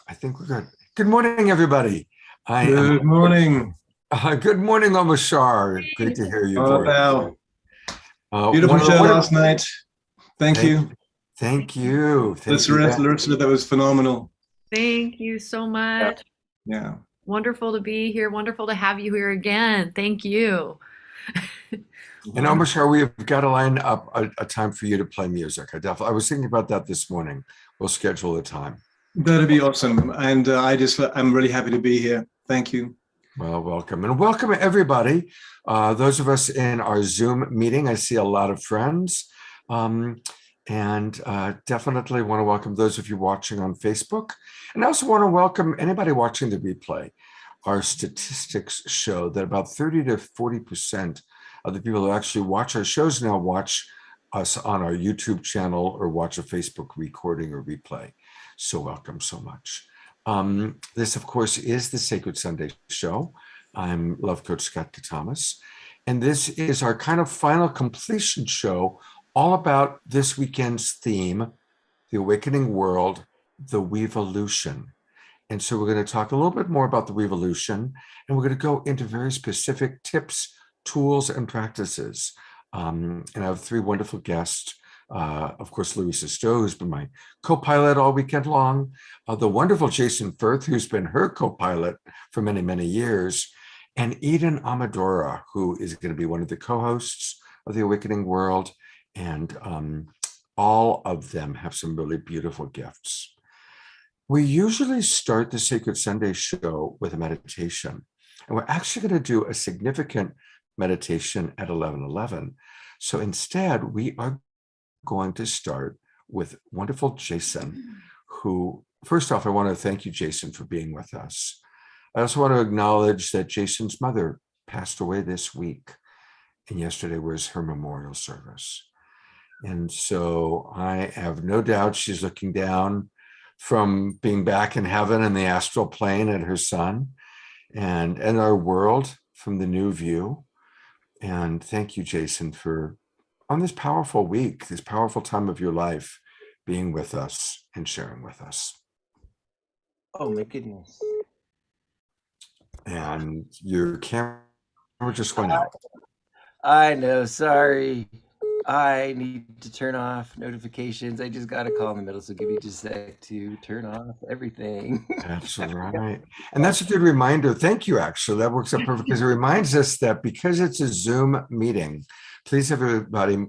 I think we're good. Good morning, everybody. I am. Good morning. Good morning, Omashar. Great to hear your Oh, voice. pal. One Beautiful of the show wonderful. last night. Thank Thank, you. thank you, thank you. Larisa, that was phenomenal. Thank you so Yeah. much. Yeah. Wonderful to be here. Wonderful to have you here again. Thank you. And Omashar, we've got to line up a time for you to play music. I was thinking about that this morning. We'll schedule a time. That'd be awesome. And I'm really happy to be here. Thank you. Well, welcome and welcome everybody. Those of us in our Zoom meeting, I see a lot of friends. And definitely want to welcome those of you watching on Facebook. And I also want to welcome anybody watching the replay. Our statistics show that about 30 to 40% of the people who actually watch our shows now watch us on our YouTube channel or watch a Facebook recording or replay. So welcome so much. This, of course, is the Sacred Sunday Show. I'm Love Coach Scott Catamas. And this is our kind of final completion show all about this weekend's theme, the awakening world, the Weevolution. And so we're going to talk a little bit more about the Weevolution, and we're going to go into very specific tips, tools, and practices. And I have three wonderful guests. Of course, Larisa Stowe, who's been my co-pilot all weekend long. The wonderful Jason Firth, who's been her co-pilot for many, many years. And Eden Amamora, who is going to be one of the co-hosts of the Awakening World. And all of them have some really beautiful gifts. We usually start the Sacred Sunday Show with a meditation, and we're actually going to do a significant meditation at 11:11. So instead, we are going to start with wonderful Jason, who, first off, I want to thank you, Jason, for being with us. I also want to acknowledge that Jason's mother passed away this week, and yesterday was her memorial service. And so I have no doubt she's looking down from being back in heaven in the astral plane at her son and our world from the new view. And thank you, Jason, for on this powerful week, this powerful time of your life, being with us and sharing with us. Oh my goodness. And your camera just went out. I know, sorry. I need to turn off notifications. I just got a call in the middle, so give me just a sec to turn off everything. That's right. And that's a good reminder. Thank you, actually. That works out perfect because it reminds us that because it's a Zoom meeting, please everybody,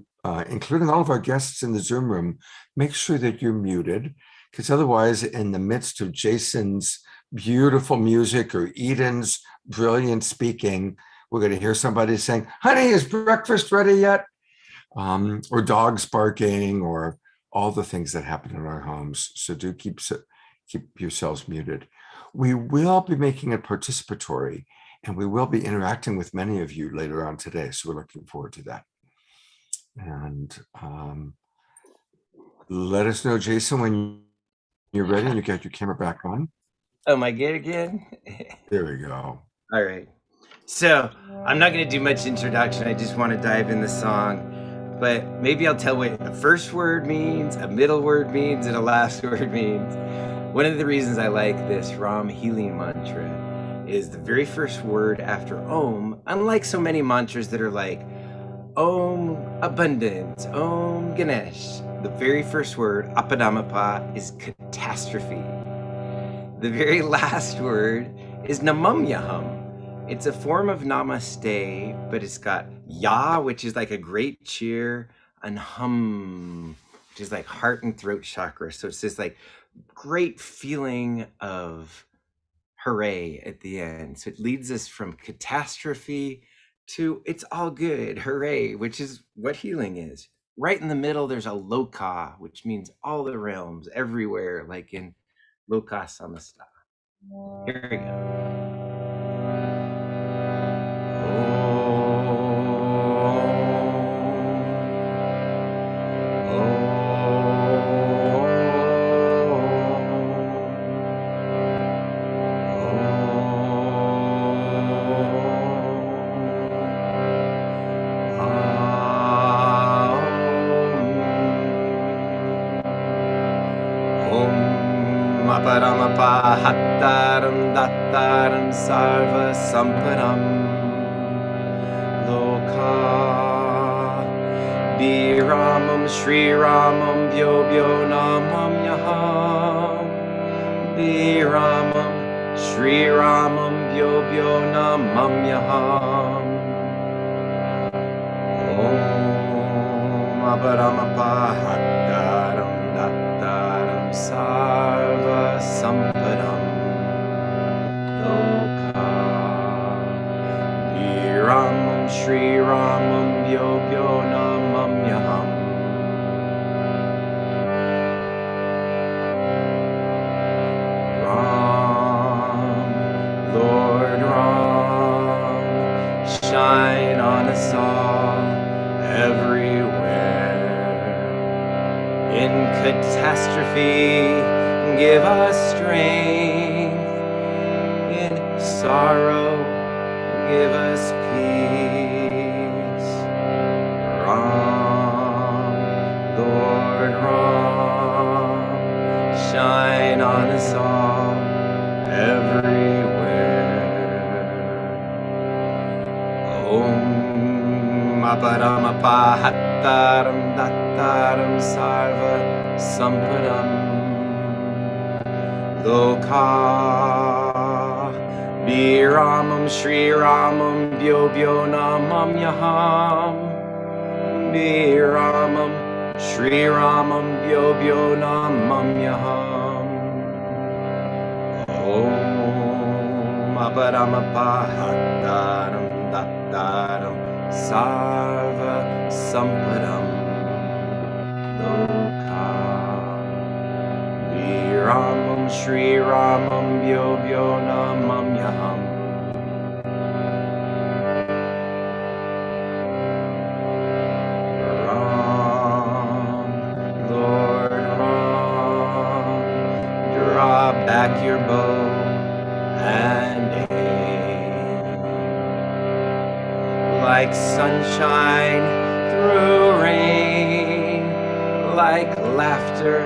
including all of our guests in the Zoom room, make sure that you're muted, because otherwise in the midst of Jason's beautiful music or Eden's brilliant speaking, we're going to hear somebody saying, honey, is breakfast ready yet? Or dogs barking, or all the things that happen in our homes. So do keep yourselves muted. We will be making it participatory, and we will be interacting with many of you later on today. So we're looking forward to that. And let us know, Jason, when you're ready and you get your camera back on. Oh, am I good again? There we go. All right. So I'm not going to do much introduction. I just want to dive in the song. But maybe I'll tell what a first word means, a middle word means, and a last word means. One of the reasons I like this Ram healing mantra is the very first word after Om, unlike so many mantras that are like Om abundance, Om Ganesh, the very first word, Apadamapa, is catastrophe. The very last word is Namamyaham. It's a form of namaste, but it's got ya, which is like a great cheer, and hum, which is like heart and throat chakra. So it's this like great feeling of hooray at the end. So it leads us from catastrophe to it's all good, hooray, which is what healing is. Right in the middle, there's a loka, which means all the realms, everywhere, like in Loka Samasta. Here we go. Om Aparamapa Hattaram Dattaram Sarva Sampadam Loka Biramam Shri Ramam Byo Byo Namam Yaham Biramam Shri Ramam Byo Byo Namam Yaham Om Aparamapa Hattaram Dattaram Sarva Sampadam Loka Viramam Shri Ramam Byo Byo Namam Yaham Ram, Lord Ram, shine on us all everywhere. In catastrophe, give us strength. In sorrow, give us peace. Ram, Lord Ram, shine on us all everywhere. Om Aparamapa Hattaram Dattaram Sarva Sampadam Loka Biramam Shri Ramam Byo Byo Namam Yaham Biramam Shri Ramam Byo Byo Namam Yaham Om Aparamapa Hattaram Dattaram Sarva Sampadam Loka Viramam Shri Ramam Byo Byo Namam Yaham Ram, Lord Ram, draw back your bow and aim like sunshine through rain, like laughter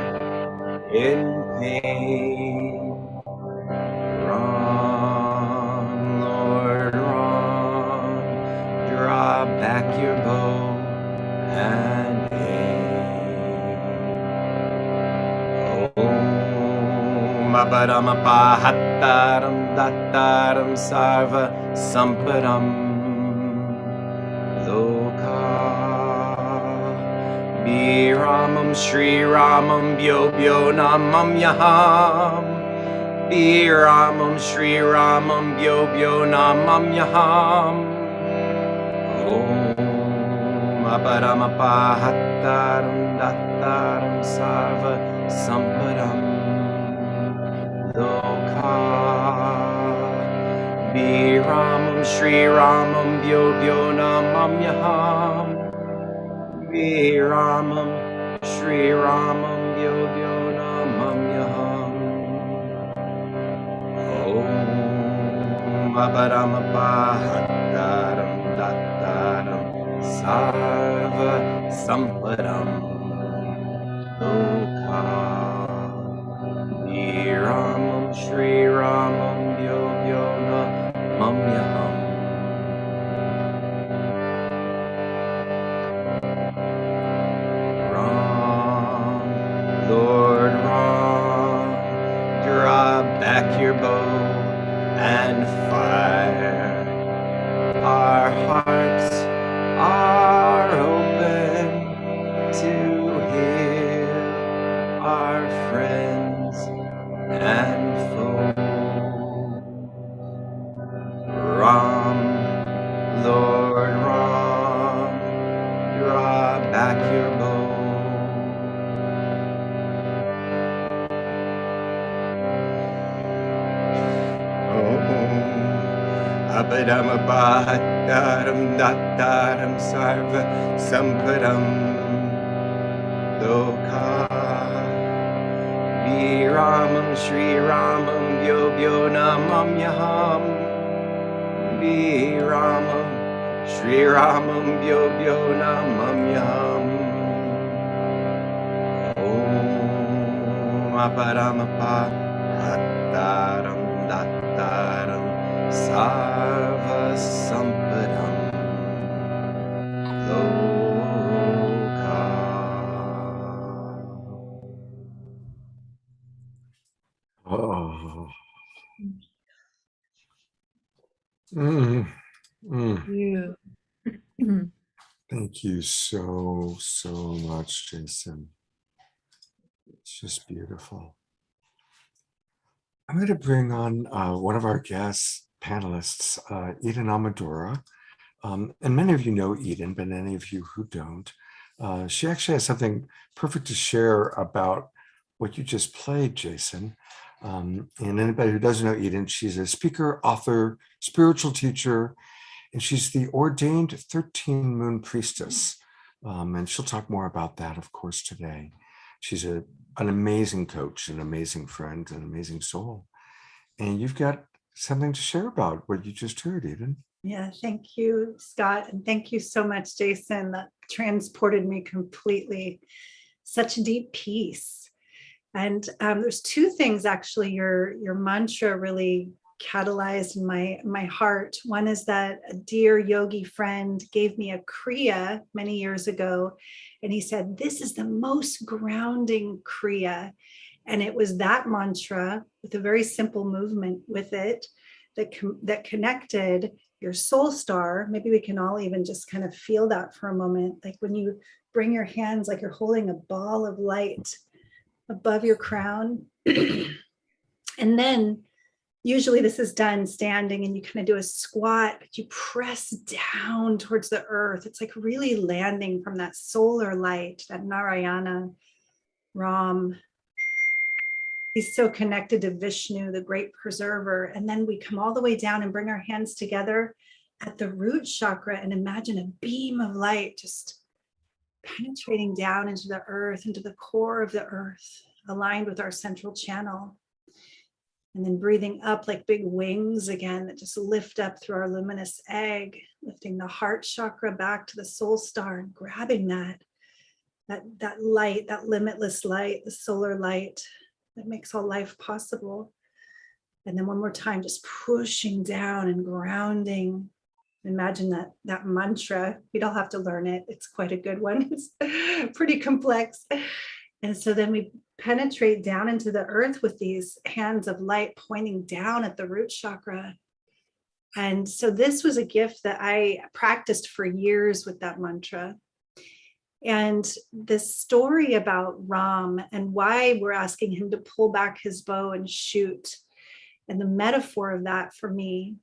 in pain. Ram, Lord Ram, draw back your bow and aim. Om Aparamapa Hattaram Dattaram Sarva Sampadam Loka Biramam Shri Ramam Byo Byo Namam Yaham Biramam Shri Ramam Byo Byo Namam Yaham Om Aparamapa Hattaram Dattaram Sarva Sampadam Loka Biramam Shri Ramam Byo Byo Namam Yaham Biramam Shri Ramam Byo Byo Namam Yaham Om Aparamapa Hattaram Dattaram Sarva Sampadam Loka Biramam Shri Ramam Byo Byo Namam Yaham Ram, Lord Ram, draw back your bow and fire. Our hearts are open to hear our friends and foe. Ram, Lord Ram, draw back your bow. Aparamapa Hattaram Dattaram Sarva Sampadam Loka Biramam Shri Ramam Byo Byo Namam Yaham Biramam Shri Ramam Byo Byo Namam Yaham Om Aparamapa dattaram dattaram sarva sampadam loka. Oh. Mm, mm. You. Thank you so, so much, Jason. It's just beautiful. I'm going to bring on one of our guest panelists, Eden Amadora. And many of you know Eden, but any of you who don't, she actually has something perfect to share about what you just played, Jason. And anybody who doesn't know Eden, she's a speaker, author, spiritual teacher, and she's the ordained 13 moon priestess. And she'll talk more about that, of course, today. She's an amazing coach, an amazing friend, an amazing soul. And you've got something to share about what you just heard, Eden. Yeah, thank you, Scott. And thank you so much, Jason. That transported me completely. Such deep peace. And there's two things actually your mantra really catalyzed in my heart. One is that a dear yogi friend gave me a kriya many years ago, and he said, this is the most grounding kriya. And it was that mantra with a very simple movement with it that connected your soul star. Maybe we can all even just kind of feel that for a moment. Like when you bring your hands like you're holding a ball of light above your crown. And then usually this is done standing and you kind of do a squat, but you press down towards the earth. It's like really landing from that solar light, that Narayana, Ram. He's so connected to Vishnu, the great preserver. And then we come all the way down and bring our hands together at the root chakra and imagine a beam of light just penetrating down into the earth, into the core of the earth, aligned with our central channel. And then breathing up like big wings again that just lift up through our luminous egg, lifting the heart chakra back to the soul star and grabbing that light, that limitless light, the solar light that makes all life possible. And then one more time, just pushing down and grounding. Imagine that mantra. You don't have to learn it. It's quite a good one. It's pretty complex. And so then we penetrate down into the earth with these hands of light pointing down at the root chakra. And so this was a gift that I practiced for years with that mantra. And the story about Ram and why we're asking him to pull back his bow and shoot, and the metaphor of that for me,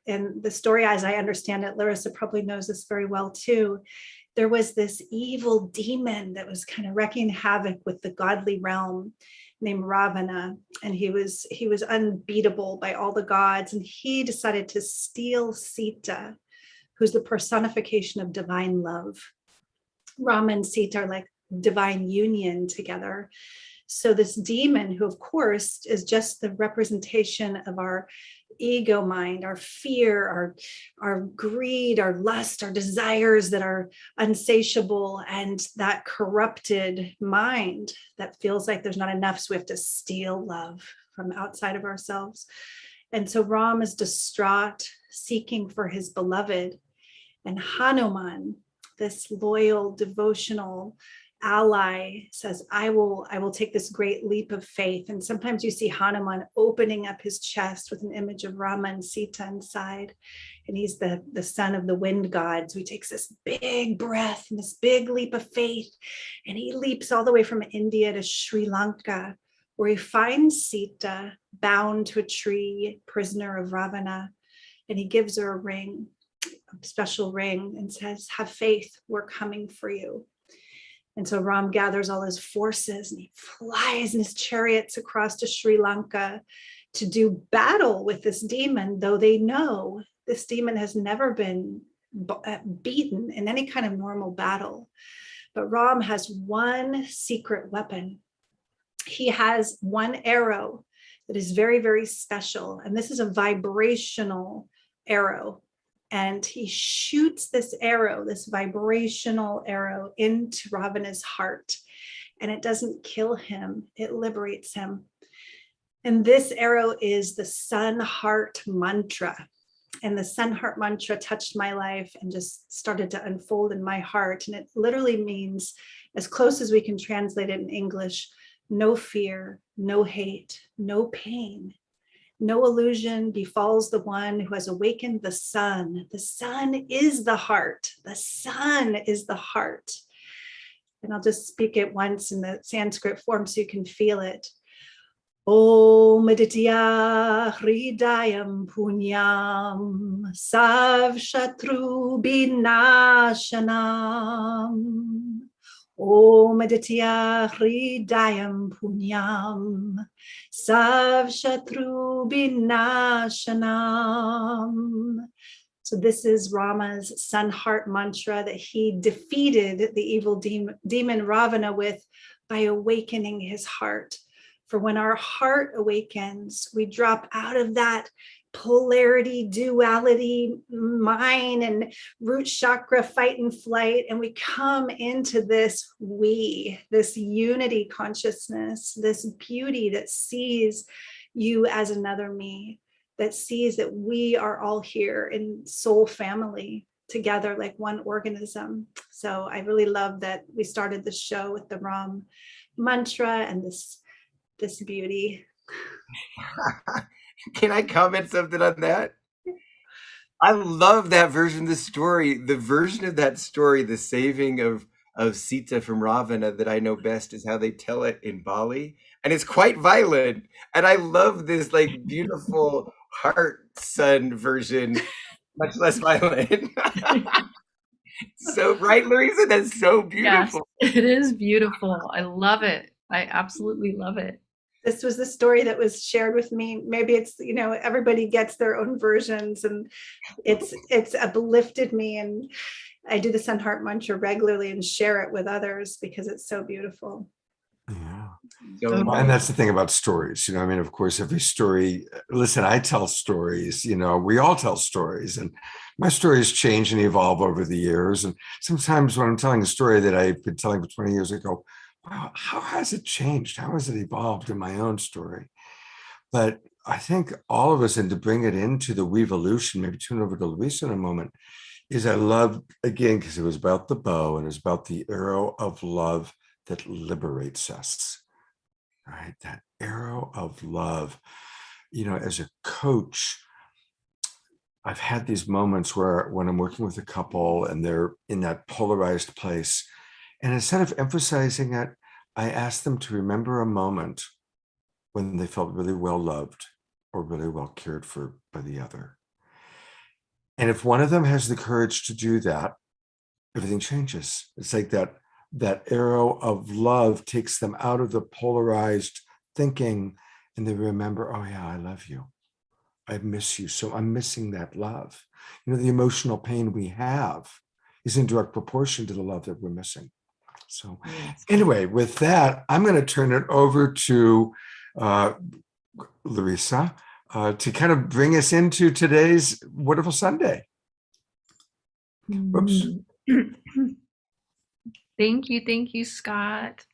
and the story as I understand it, Larisa probably knows this very well too, there was this evil demon that was kind of wreaking havoc with the godly realm named Ravana, and he was unbeatable by all the gods, and he decided to steal Sita, who's the personification of divine love. Rama and Sita are like divine union together. So this demon, who of course is just the representation of our ego mind, our fear, our greed, our lust, our desires that are unsatiable, and that corrupted mind that feels like there's not enough, so we have to steal love from outside of ourselves. And so Ram is distraught, seeking for his beloved, and Hanuman, this loyal, devotional ally, says, I will take this great leap of faith. And sometimes you see Hanuman opening up his chest with an image of Rama and Sita inside. And he's the son of the wind god. So he takes this big breath and this big leap of faith. And he leaps all the way from India to Sri Lanka, where he finds Sita bound to a tree, prisoner of Ravana. And he gives her a ring, a special ring, and says, have faith, we're coming for you. And so Ram gathers all his forces and he flies in his chariots across to Sri Lanka to do battle with this demon, though they know this demon has never been beaten in any kind of normal battle. But Ram has one secret weapon. He has one arrow that is very, very special. And this is a vibrational arrow. And he shoots this arrow, this vibrational arrow, into Ravana's heart. And it doesn't kill him, it liberates him. And this arrow is the Sun Heart Mantra. And the Sun Heart Mantra touched my life and just started to unfold in my heart. And it literally means, as close as we can translate it in English, no fear, no hate, no pain, no illusion befalls the one who has awakened the sun. The sun is the heart. The sun is the heart. And I'll just speak it once in the Sanskrit form so you can feel it. Om Aditya Hridayam Punyam Sav Shatru Binashanam. Om Aditya Hridayam Punyam Sav Shatru Binashanam. So this is Rama's Sun Heart Mantra that he defeated the evil demon Ravana with by awakening his heart. For when our heart awakens, we drop out of that polarity, duality, mind and root chakra, fight and flight, and we come into this this unity consciousness, this beauty that sees you as another me, that sees that we are all here in soul family together like one organism. So I really love that we started the show with the Ram mantra and this beauty. Can I comment something on that? I love that version of the story. The version of that story, the saving of Sita from Ravana, that I know best is how they tell it in Bali. And it's quite violent. And I love this like beautiful heart sun version, much less violent. So right, Larisa, that's so beautiful. Yes, it is beautiful. I love it. I absolutely love it. This was the story that was shared with me. Maybe it's, everybody gets their own versions, and it's uplifted me. And I do the Sun Heart Mantra regularly and share it with others because it's so beautiful. Yeah. So And that's the thing about stories. Of course, every story, listen, I tell stories, we all tell stories, and my stories change and evolve over the years. And sometimes when I'm telling a story that I've been telling for 20 years, I go, wow, how has it changed? How has it evolved in my own story? But I think all of us, and to bring it into the Weevolution, maybe turn over to Larisa in a moment, is I love, again, because it was about the bow and it's about the arrow of love that liberates us, right? That arrow of love. As a coach, I've had these moments where when I'm working with a couple and they're in that polarized place, and instead of emphasizing it, I ask them to remember a moment when they felt really well loved or really well cared for by the other. And if one of them has the courage to do that, everything changes. It's like that arrow of love takes them out of the polarized thinking, and they remember, oh yeah, I love you. I miss you. So I'm missing that love. The emotional pain we have is in direct proportion to the love that we're missing. So anyway, with that, I'm going to turn it over to Larisa to kind of bring us into today's wonderful Sunday. Oops. Thank you, Scott.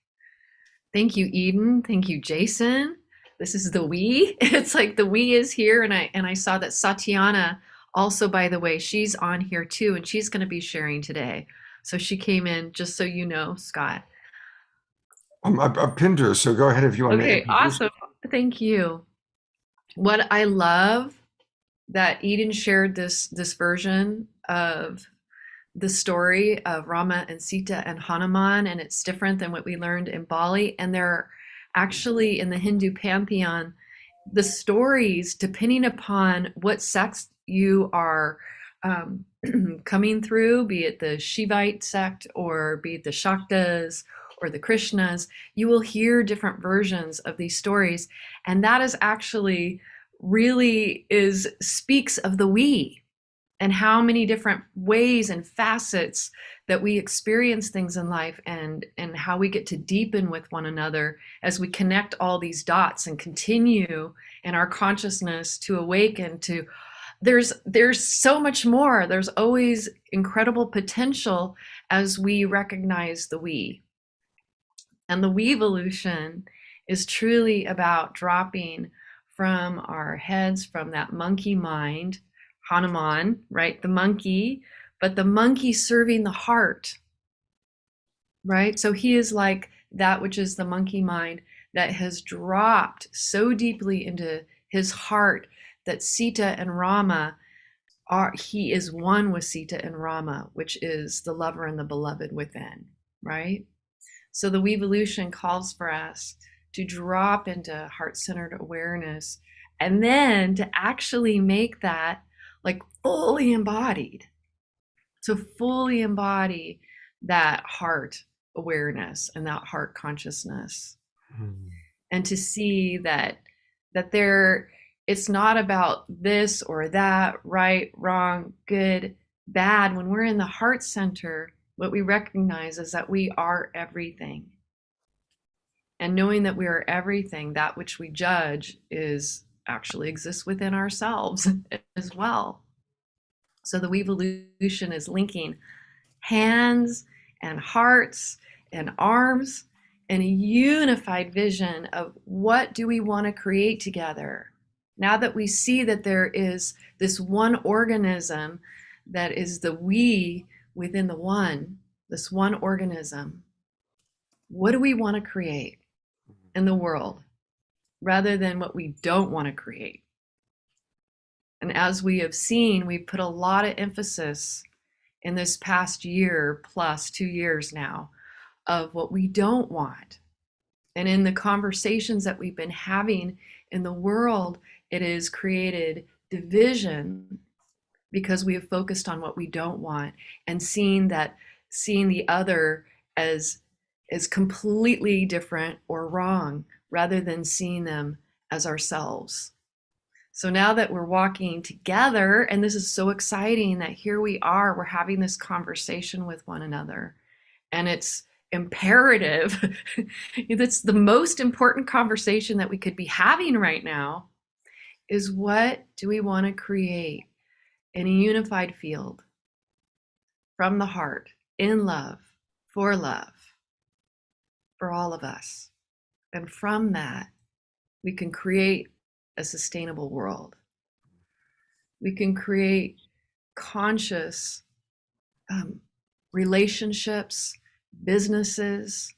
Thank you, Eden. Thank you, Jason. This is the we. It's like the we is here, and I saw that Satyana also, by the way, she's on here too, and she's going to be sharing today. So she came in, just so you know, Scott. I pinned her, so go ahead if you want to. Okay, awesome. Thank you. What I love that Eden shared this version of the story of Rama and Sita and Hanuman, and it's different than what we learned in Bali. And they're actually in the Hindu pantheon, the stories, depending upon what sect you are coming through, be it the Shivite sect or be it the Shaktas or the Krishnas, you will hear different versions of these stories. And that is actually really speaks of the we and how many different ways and facets that we experience things in life, and how we get to deepen with one another as we connect all these dots and continue in our consciousness to awaken to. There's so much more. There's always incredible potential as we recognize the we. And the Weevolution is truly about dropping from our heads, from that monkey mind, Hanuman, right? The monkey, but the monkey serving the heart, right? So he is like that which is the monkey mind that has dropped so deeply into his heart that Sita and Rama he is one with Sita and Rama, which is the lover and the beloved within, right? So the Weevolution calls for us to drop into heart-centered awareness and then to actually make that like fully embodied. So fully embody that heart awareness and that heart consciousness. And to see that there, it's not about this or that, right, wrong, good, bad. When we're in the heart center, what we recognize is that we are everything. And knowing that we are everything, that which we judge is actually exists within ourselves as well. So the Weevolution is linking hands and hearts and arms in a unified vision of what do we want to create together. Now that we see that there is this one organism that is the we within the one, this one organism, what do we want to create in the world rather than what we don't want to create? And as we have seen, we put a lot of emphasis in this past year plus 2 years now of what we don't want. And in the conversations that we've been having in the world, it has created division because we have focused on what we don't want and seeing the other as completely different or wrong rather than seeing them as ourselves. So now that we're walking together, and this is so exciting that here we are, we're having this conversation with one another, and it's imperative. It's the most important conversation that we could be having right now is what do we want to create in a unified field from the heart, in love, for all of us. And from that, we can create a sustainable world. We can create conscious relationships, businesses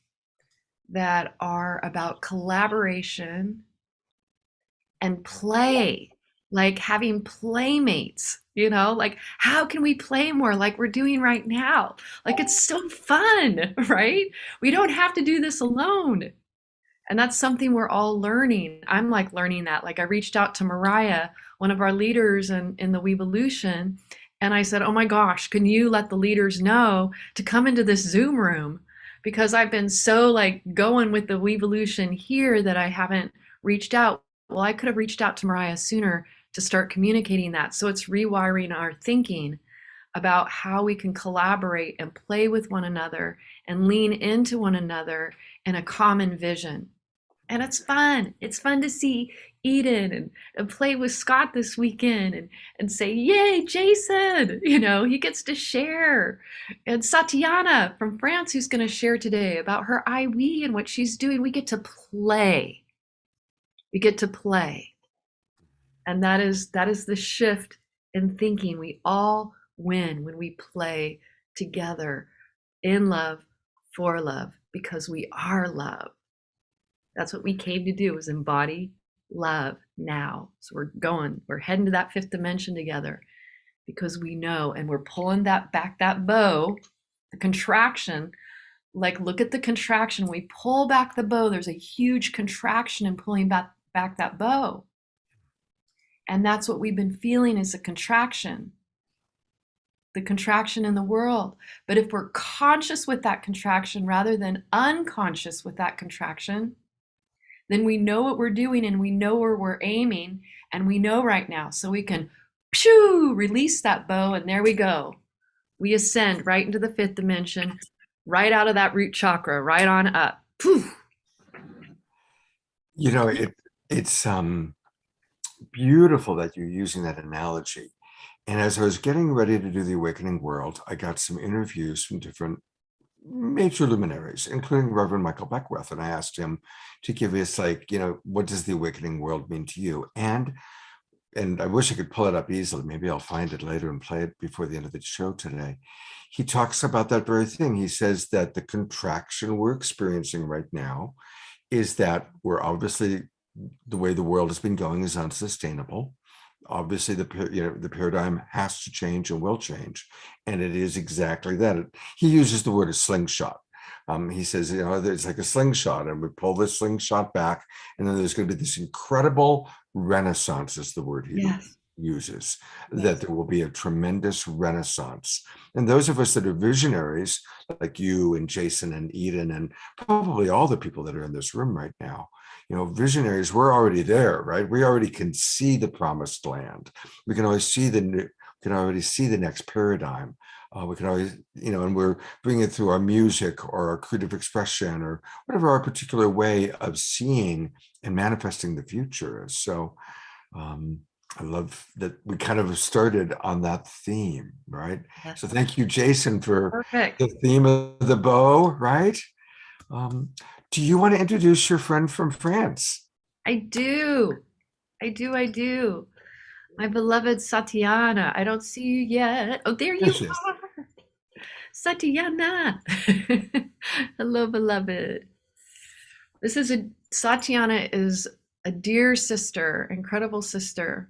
that are about collaboration and play, like having playmates, like how can we play more like we're doing right now? Like it's so fun, right? We don't have to do this alone. And that's something we're all learning. I'm like learning that. Like I reached out to Mariah, one of our leaders in the Weevolution, and I said, oh my gosh, can you let the leaders know to come into this Zoom room? Because I've been so like going with the Weevolution here that I haven't reached out. Well, I could have reached out to Mariah sooner to start communicating that. So it's rewiring our thinking about how we can collaborate and play with one another and lean into one another in a common vision. And it's fun. It's fun to see Eden and play with Scott this weekend and say, yay, Jason, he gets to share. And Satiana from France, who's going to share today about her IW and what she's doing. We get to play. We get to play. And that is the shift in thinking. We all win when we play together in love, for love, because we are love. That's what we came to do, is embody love now. So we're heading to that fifth dimension together because we know, and we're pulling that bow, the contraction. Like, look at the contraction. We pull back the bow. There's a huge contraction in pulling back that bow. And that's what we've been feeling, is a contraction. The contraction in the world. But if we're conscious with that contraction rather than unconscious with that contraction, then we know what we're doing and we know where we're aiming, and we know right now. So we can release that bow, and there we go. We ascend right into the fifth dimension, right out of that root chakra, right on up. Poof. It's beautiful that you're using that analogy. And as I was getting ready to do the Awakening World, I got some interviews from different major luminaries, including Reverend Michael Beckwith. And I asked him to give us, like, what does the awakening world mean to you? And I wish I could pull it up easily. Maybe I'll find it later and play it before the end of the show today. He talks about that very thing. He says that the contraction we're experiencing right now is that we're obviously, the way the world has been going is unsustainable. Obviously, the paradigm has to change and will change, and it is exactly that. He uses the word a slingshot. He says, it's like a slingshot, and we pull this slingshot back, and then there's going to be this incredible renaissance, is the word he uses, that there will be a tremendous renaissance. And those of us that are visionaries, like you and Jason and Eden, and probably all the people that are in this room right now, visionaries, we're already there, right? We already can see the promised land. We can always see already see the next paradigm. We can always, and we're bringing it through our music or our creative expression or whatever our particular way of seeing and manifesting the future is. So I love that we kind of started on that theme, right? Yes. So thank you, Jason, for the theme of the bow, right? Do you want to introduce your friend from France? I do. My beloved Satiana. I don't see you yet. Oh, there you are. Satiana. Hello, beloved. Satiana is a dear sister, incredible sister,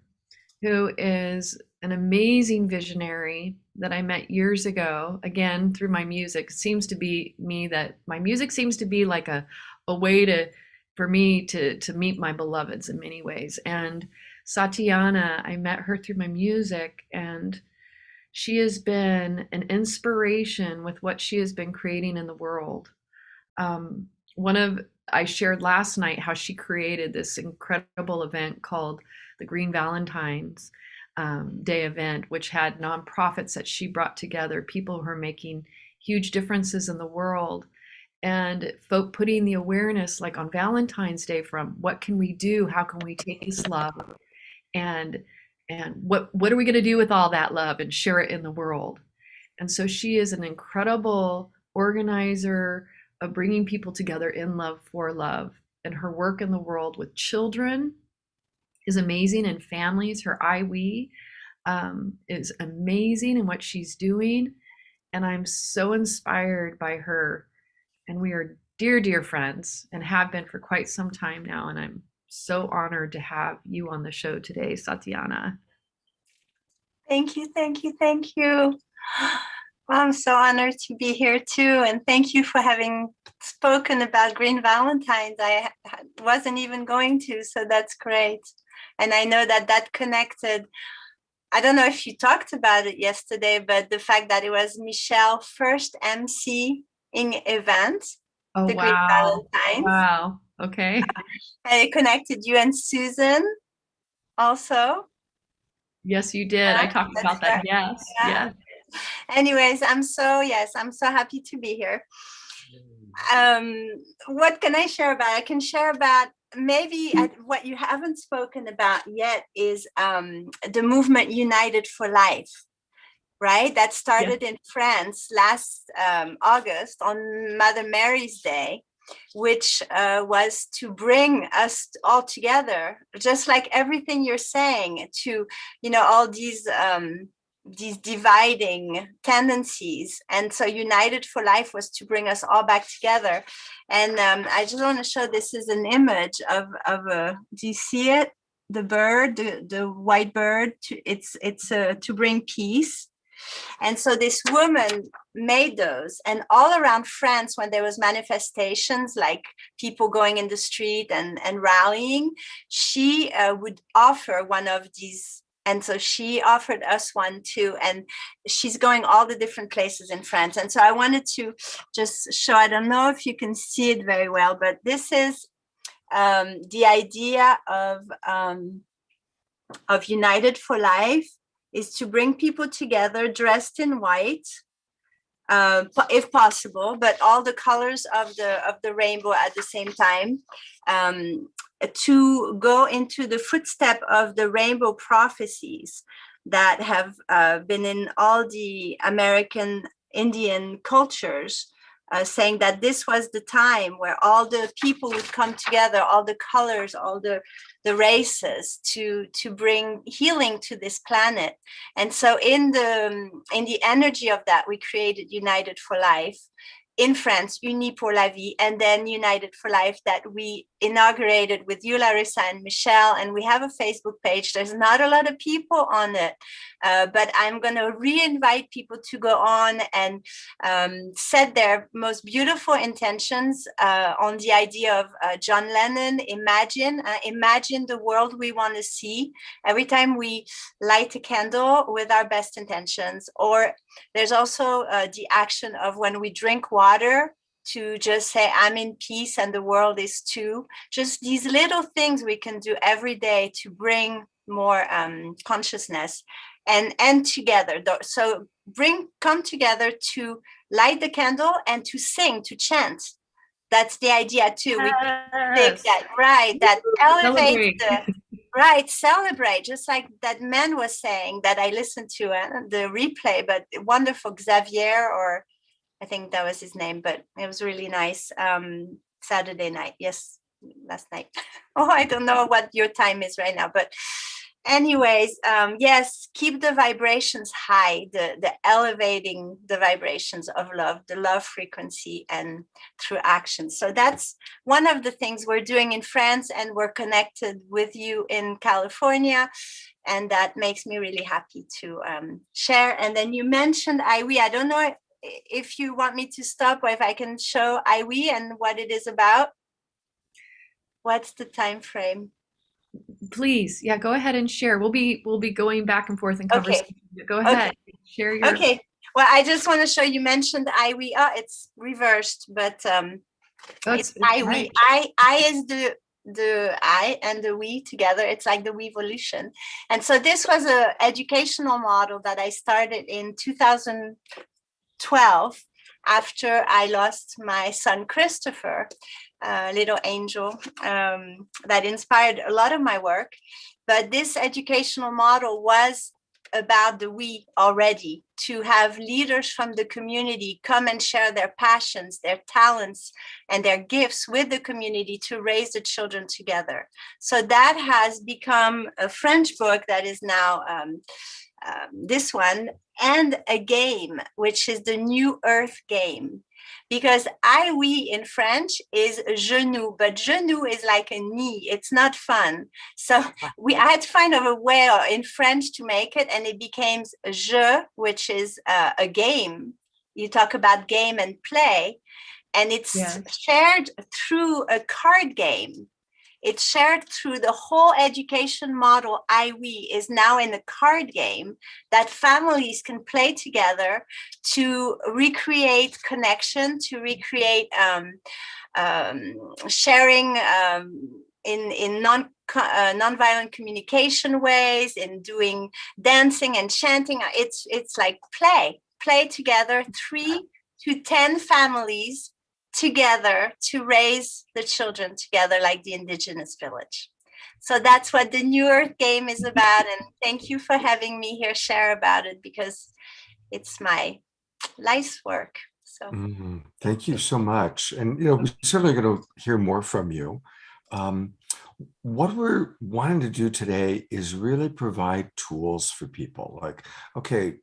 who is an amazing visionary that I met years ago, again, through my music. It seems to be that my music seems to be like a way for me to meet my beloveds in many ways. And Satiana, I met her through my music, and she has been an inspiration with what she has been creating in the world. I shared last night how she created this incredible event called the Green Valentine's Day event, which had nonprofits that she brought together, people who are making huge differences in the world, and folk putting the awareness, like on Valentine's Day, from what can we do? How can we take this love and what are we going to do with all that love and share it in the world? And so she is an incredible organizer of bringing people together in love for love. And her work in the world with children is amazing, and families. Her IWE is amazing in what she's doing. And I'm so inspired by her. And we are dear, dear friends and have been for quite some time now. And I'm so honored to have you on the show today, Satiana. Thank you. I'm so honored to be here too. And thank you for having spoken about Green Valentine's. I wasn't even going to, so that's great. And I know that connected. I don't know if you talked about it yesterday, but the fact that it was Michelle's first MC event. Oh, the wow. Green Valentine's. Wow. Okay. And it connected you and Susan also. Yes, you did. I talked about that. Yes. Yeah. Anyways, I'm so happy to be here. What can I share about? I can share about maybe what you haven't spoken about yet is the movement United for Life, right? That started in France last August on Mother Mary's Day, which was to bring us all together, just like everything you're saying, to, all these dividing tendencies. And so United for Life was to bring us all back together. And I just want to show, this is an image of do you see it? The bird, the white bird, it's to bring peace. And so this woman made those, and all around France, when there was manifestations, like people going in the street and rallying, she would offer one of these. And so she offered us one too, and she's going all the different places in France. And so I wanted to just show, I don't know if you can see it very well, but this is the idea of United for Life, is to bring people together dressed in white, if possible, but all the colors of the rainbow at the same time, to go into the footstep of the rainbow prophecies that have been in all the American Indian cultures saying that this was the time where all the people would come together, all the colors, all the races, to bring healing to this planet. And so in the energy of that, we created United for Life. In France, Unis pour la Vie, and then United for Life, that we inaugurated with you, Larisa, and Michelle. And we have a Facebook page. There's not a lot of people on it, but I'm going to re-invite people to go on and set their most beautiful intentions on the idea of John Lennon, imagine the world we want to see every time we light a candle with our best intentions. Or there's also the action of when we drink water, to just say, I'm in peace and the world is too. Just these little things we can do every day to bring more consciousness and together. So come together to light the candle and to sing, to chant. That's the idea too. We take that, right, that elevates celebrate, just like that man was saying that I listened to the replay, but wonderful, Xavier, or I think that was his name, but it was really nice. Saturday night, yes, last night. Oh, I don't know what your time is right now, but anyways, yes, keep the vibrations high, the elevating the vibrations of love, the love frequency, and through action. So that's one of the things we're doing in France, and we're connected with you in California. And that makes me really happy to share. And then you mentioned IWE. I don't know if you want me to stop, or if I can show IWE and what it is about. What's the time frame? Please, yeah, go ahead and share. We'll be going back and forth in conversation. Okay. Go ahead, share your. Okay. Well, I just want to show you mentioned IWE. Oh, it's reversed, but it's IWE. Right. I is the I and the we together. It's like the Wevolution. And so this was an educational model that I started in 2012 after I lost my son Christopher, little angel, that inspired a lot of my work. But this educational model was about the we already, to have leaders from the community come and share their passions, their talents, and their gifts with the community to raise the children together. So that has become a French book that is now this one, and a game, which is the New Earth game. Because IWE in French is genou, but genou is like a knee. It's not fun. So I had to find a way in French to make it, and it became jeu, which is a game. You talk about game and play, and it's shared through a card game. It's shared through the whole education model. IWE is now in a card game that families can play together to recreate connection, to recreate sharing in nonviolent communication ways, in doing dancing and chanting. It's like play together, 3 to 10 families together to raise the children together, like the indigenous village. So that's what the New Earth game is about. And thank you for having me here share about it, because it's my life's work. So thank you so much. And we're certainly going to hear more from you. What we're wanting to do today is really provide tools for people. Like, okay,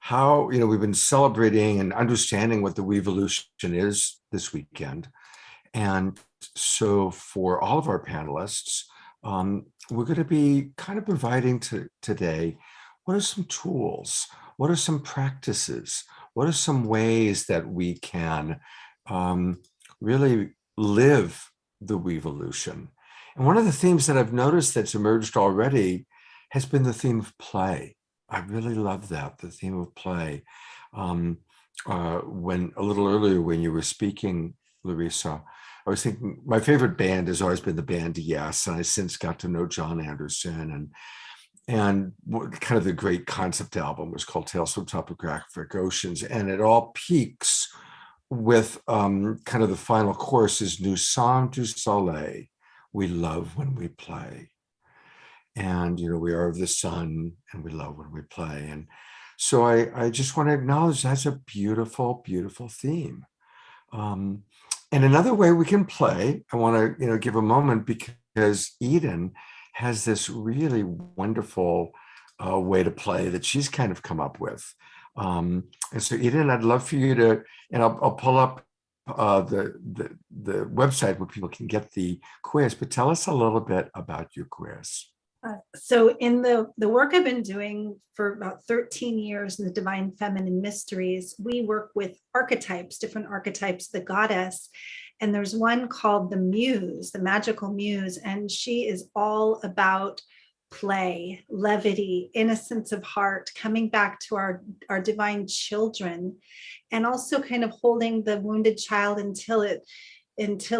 how, we've been celebrating and understanding what the Wevolution is this weekend. And so for all of our panelists, we're going to be kind of providing today, what are some tools? What are some practices? What are some ways that we can really live the Wevolution? And one of the themes that I've noticed that's emerged already has been the theme of play. I really love that, the theme of play. When a little earlier when you were speaking, Larisa, I was thinking my favorite band has always been the band Yes, and I since got to know John Anderson, and kind of the great concept album was called Tales from Topographic Oceans, and it all peaks with kind of the final chorus is Nous sommes du soleil, we love when we play. And, we are of the sun and we love when we play. And so I just want to acknowledge that's a beautiful, beautiful theme. And another way we can play, I want to, give a moment because Eden has this really wonderful way to play that she's kind of come up with. And so Eden, I'd love for you to, and I'll pull up the website where people can get the quiz, but tell us a little bit about your quiz. So in the work I've been doing for about 13 years in the Divine Feminine Mysteries, we work with archetypes, different archetypes of the goddess. And there's one called the Muse, the magical Muse, and she is all about play, levity, innocence of heart, coming back to our divine children, and also kind of holding the wounded child until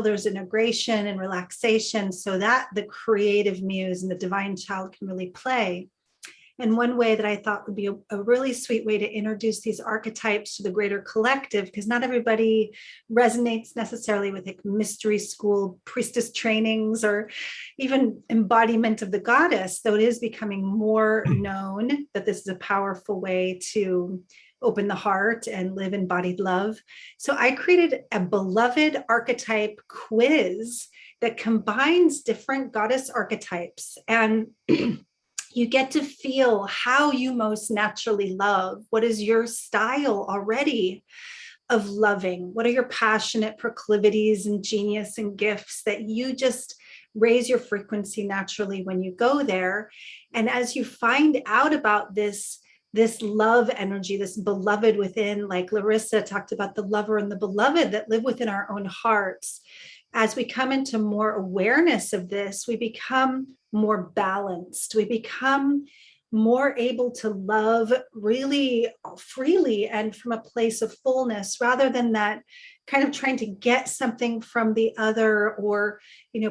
there's integration and relaxation, so that the creative muse and the divine child can really play. And one way that I thought would be a really sweet way to introduce these archetypes to the greater collective, because not everybody resonates necessarily with like mystery school priestess trainings or even embodiment of the goddess, though it is becoming more known that this is a powerful way to open the heart and live embodied love. So I created a beloved archetype quiz that combines different goddess archetypes, and you get to feel how you most naturally love. What is your style already of loving? What are your passionate proclivities and genius and gifts that you just raise your frequency naturally when you go there? And as you find out about this love energy, this beloved within, like Larisa talked about the lover and the beloved that live within our own hearts. As we come into more awareness of this, we become more balanced. We become more able to love really freely and from a place of fullness, rather than that kind of trying to get something from the other, or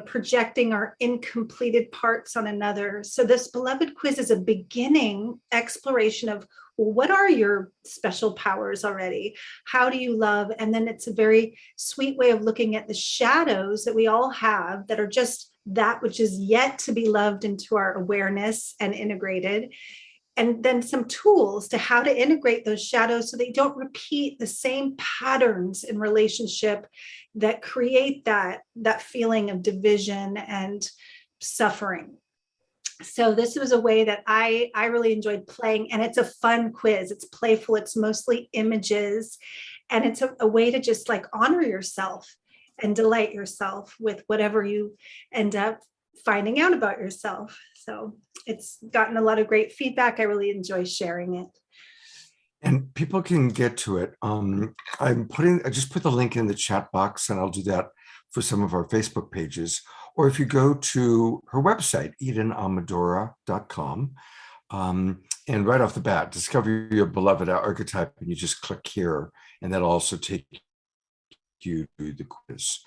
projecting our incompleted parts on another. So this beloved quiz is a beginning exploration of, well, what are your special powers already? How do you love? And then it's a very sweet way of looking at the shadows that we all have that are just that which is yet to be loved into our awareness and integrated. And then some tools to how to integrate those shadows so they don't repeat the same patterns in relationship that create that feeling of division and suffering. So this was a way that I really enjoyed playing, and it's a fun quiz. It's playful. It's mostly images, and it's a way to just like honor yourself and delight yourself with whatever you end up finding out about yourself. So it's gotten a lot of great feedback. I really enjoy sharing it. And people can get to it. I just put the link in the chat box, and I'll do that for some of our Facebook pages. Or if you go to her website, edenamamora.com, and right off the bat, discover your beloved archetype, and you just click here, and that'll also take you to the quiz.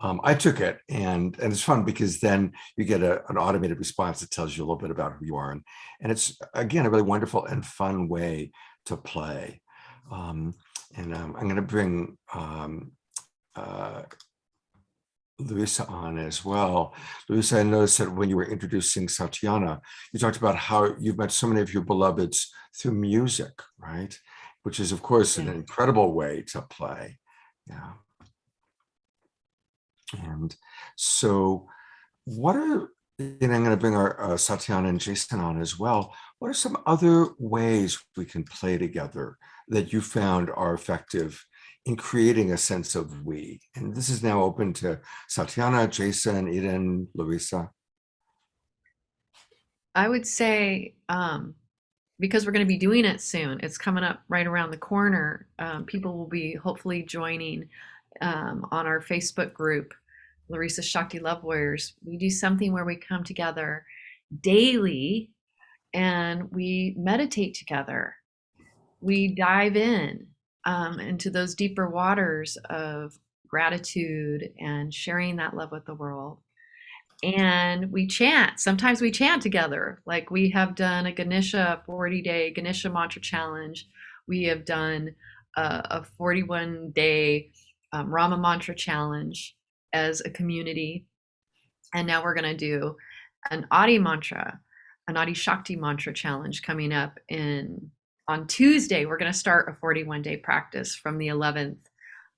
I took it, and it's fun because then you get an automated response that tells you a little bit about who you are, and it's again a really wonderful and fun way to play. I'm going to bring Larisa on as well. Larisa, I noticed that when you were introducing Satyana, you talked about how you've met so many of your beloveds through music, right? Which is, of course, an incredible way to play. Yeah. And so I'm going to bring our Satyana and Jason on as well. What are some other ways we can play together that you found are effective in creating a sense of we? And this is now open to Satyana, Jason, Eden, Larisa. I would say, because we're going to be doing it soon, it's coming up right around the corner. People will be hopefully joining on our Facebook group, Larisa Shakti Love Warriors. We do something where we come together daily and we meditate together. We dive into those deeper waters of gratitude and sharing that love with the world. And we chant. Sometimes we chant together. Like we have done a Ganesha 40-day Ganesha mantra challenge. We have done a 41-day Rama mantra challenge as a community. And now we're going to do an Adi Shakti mantra challenge coming up on Tuesday. We're going to start a 41-day practice from the 11th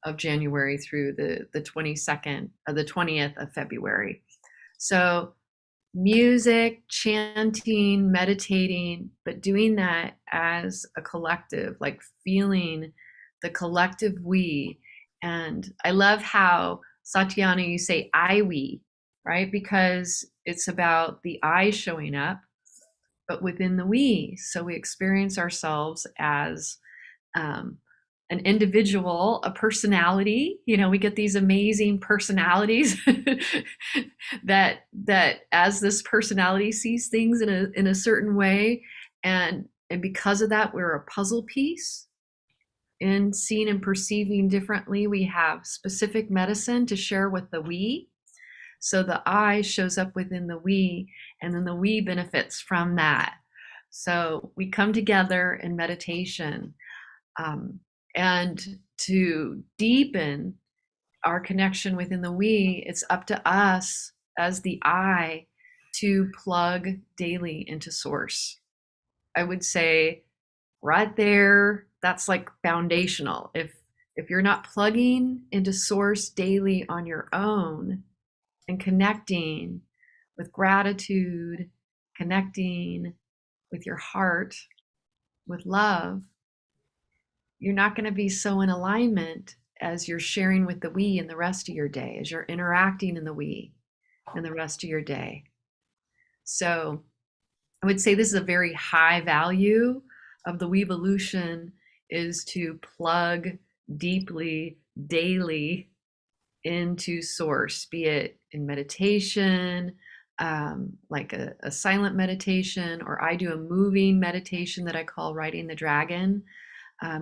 of January through the 22nd or the 20th of February. So music, chanting, meditating, but doing that as a collective, like feeling the collective we. And I love how, Satyana, you say I we, right? Because it's about the I showing up, but within the we. So we experience ourselves as an individual, a personality. You know, we get these amazing personalities that as this personality sees things in a certain way, and because of that, we're a puzzle piece in seeing and perceiving differently. We have specific medicine to share with the we. So the I shows up within the we, and then the we benefits from that. So we come together in meditation, and to deepen our connection within the we, it's up to us as the I to plug daily into source. I would say right there, that's like foundational. If you're not plugging into source daily on your own and connecting with gratitude, connecting with your heart, with love, you're not going to be so in alignment as you're sharing with the we in the rest of your day, as you're interacting in the we in the rest of your day. So I would say this is a very high value of the Weevolution, is to plug deeply daily into source, be it in meditation, like a silent meditation, or I do a moving meditation that I call Riding the Dragon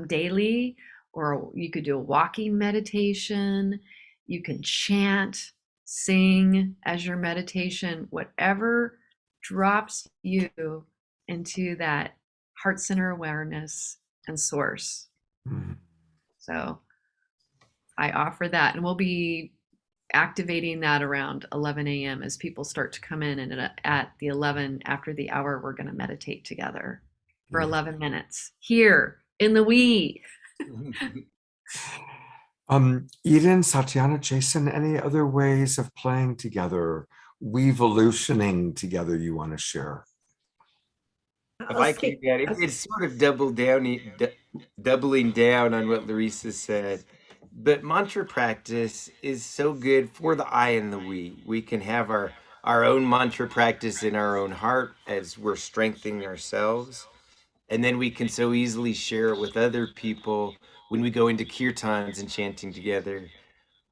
daily, or you could do a walking meditation. You can chant, sing as your meditation, whatever drops you into that heart center awareness and source. Mhm. So I offer that, and we'll be activating that around 11 a.m. as people start to come in, and at the 11 after the hour, we're going to meditate together for 11 minutes here in the we. Eden, Satyana, Jason, any other ways of playing together, weevolutioning together you want to share? If I could add, it's sort of doubling down on what Larisa said. But mantra practice is so good for the I and the we. We can have our own mantra practice in our own heart as we're strengthening ourselves. And then we can so easily share it with other people when we go into kirtans and chanting together.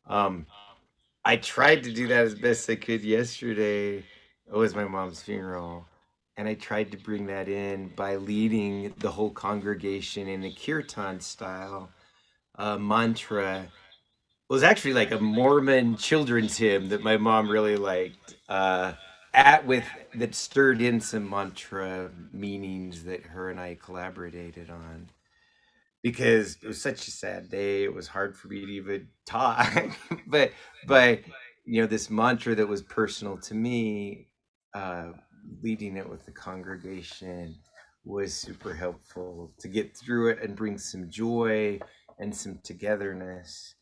I tried to do that as best I could yesterday. It was my mom's funeral. And I tried to bring that in by leading the whole congregation in a kirtan style mantra. It was actually like a Mormon children's hymn that my mom really liked. That stirred in some mantra meanings that her and I collaborated on. Because it was such a sad day, it was hard for me to even talk. but this mantra that was personal to me, leading it with the congregation was super helpful to get through it and bring some joy and some togetherness.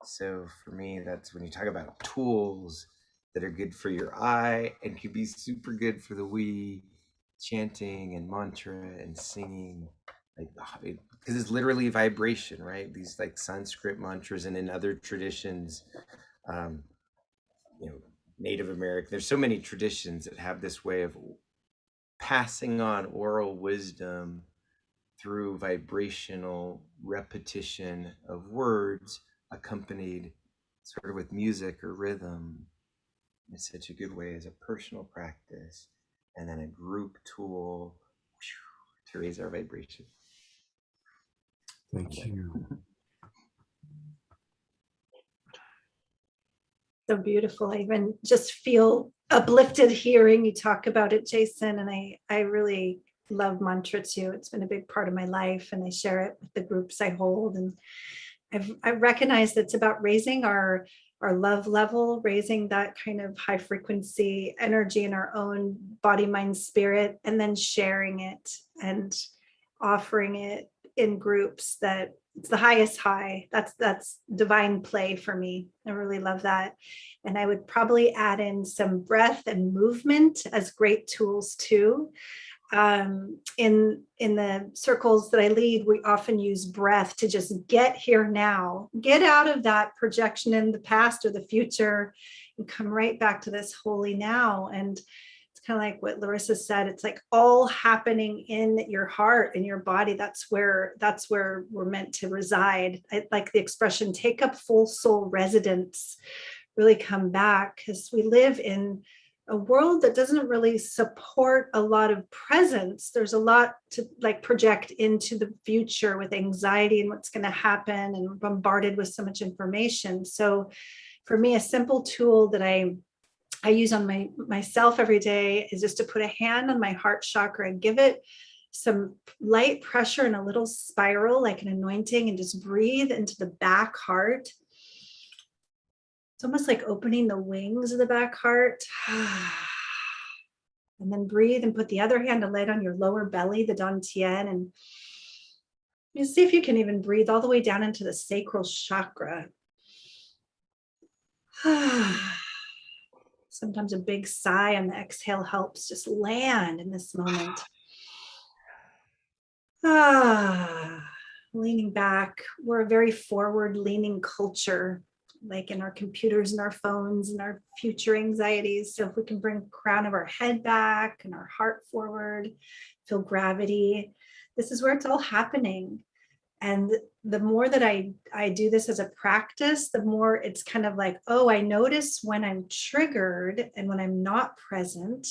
So for me, that's when you talk about tools that are good for your I and can be super good for the we, chanting and mantra and singing, because it's literally vibration, right? These like Sanskrit mantras, and in other traditions, Native American, there's so many traditions that have this way of passing on oral wisdom through vibrational repetition of words accompanied sort of with music or rhythm. It's such a good way as a personal practice, and then a group tool to raise our vibration. Thank you. So beautiful. I even just feel uplifted hearing you talk about it, Jason. And I really love mantra too. It's been a big part of my life, and I share it with the groups I hold. And I've recognized it's about raising our love level, raising that kind of high frequency energy in our own body, mind, spirit, and then sharing it and offering it in groups that it's the highest high. That's divine play for me. I really love that. And I would probably add in some breath and movement as great tools too. In the circles that I lead, we often use breath to just get here now, get out of that projection in the past or the future, and come right back to this holy now. And it's kind of like what Larisa said, it's like all happening in your heart and your body. That's where we're meant to reside. I like the expression, take up full soul residence, really come back, because we live in a world that doesn't really support a lot of presence. There's a lot to like project into the future with anxiety and what's going to happen, and bombarded with so much information. So for me, a simple tool that I use on myself every day is just to put a hand on my heart chakra and give it some light pressure in a little spiral, like an anointing, and just breathe into the back heart. It's almost like opening the wings of the back heart. And then breathe and put the other hand and lay it on your lower belly, the dantian, and you see if you can even breathe all the way down into the sacral chakra. Sometimes a big sigh on the exhale helps just land in this moment. Leaning back. We're a very forward leaning culture, like in our computers and our phones and our future anxieties. So if we can bring the crown of our head back and our heart forward, feel gravity, this is where it's all happening. And the more that I do this as a practice, the more it's kind of like, oh, I notice when I'm triggered and when I'm not present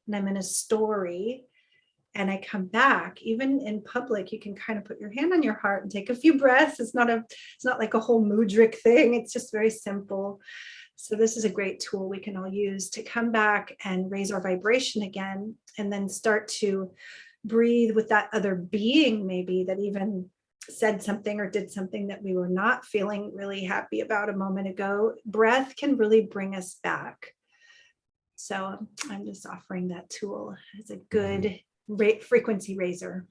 and I'm in a story and I come back. Even in public, you can kind of put your hand on your heart and take a few breaths. It's not like a whole mudrik thing. It's just very simple. So this is a great tool we can all use to come back and raise our vibration again, and then start to breathe with that other being maybe that even said something or did something that we were not feeling really happy about a moment ago. Breath can really bring us back. So I'm just offering that tool as a good frequency raiser.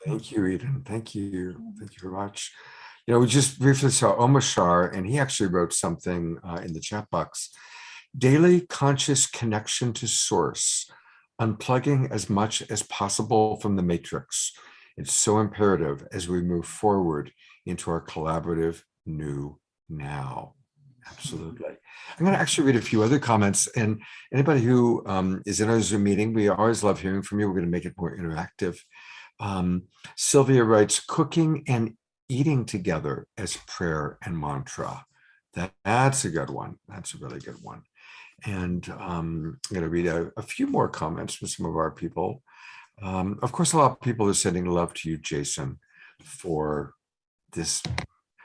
Thank you, Eden. Thank you. Thank you very much. You know, we just briefly saw Omashar, and he actually wrote something in the chat box. Daily conscious connection to source, unplugging as much as possible from the matrix. It's so imperative as we move forward into our collaborative new now. Absolutely. I'm going to actually read a few other comments, and anybody who is in our Zoom meeting, we always love hearing from you. We're going to make it more interactive. Sylvia writes, cooking and eating together as prayer and mantra. That's a good one. That's a really good one. And I'm going to read a few more comments from some of our people. Of course, a lot of people are sending love to you, Jason, for this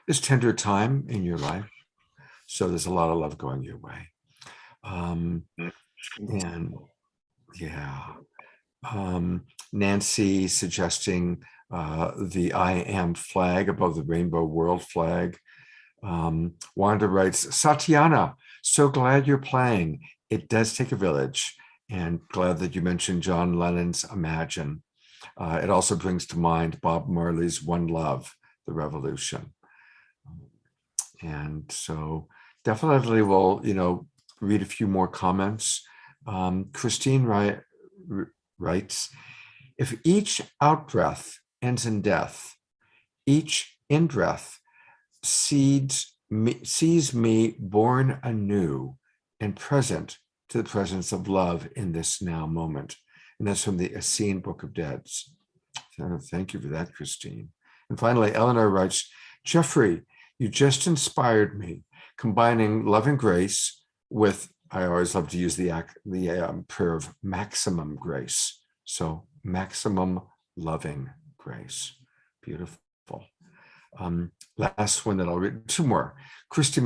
tender time in your life. So there's a lot of love going your way. And yeah, Nancy suggesting the I am flag above the rainbow world flag. Wanda writes, Satyana, so glad you're playing. It does take a village. And glad that you mentioned John Lennon's Imagine. It also brings to mind Bob Marley's One Love, The Revolution. And so definitely we'll, read a few more comments. Christine writes, if each out-breath ends in death, each in-breath sees me born anew and present to the presence of love in this now moment. And that's from the Essene Book of Deads. So thank you for that, Christine. And finally, Eleanor writes, Jeffrey, you just inspired me, combining love and grace with, I always love to use the prayer of maximum grace. So maximum loving grace. Beautiful. Last one that I'll read, two more. Christy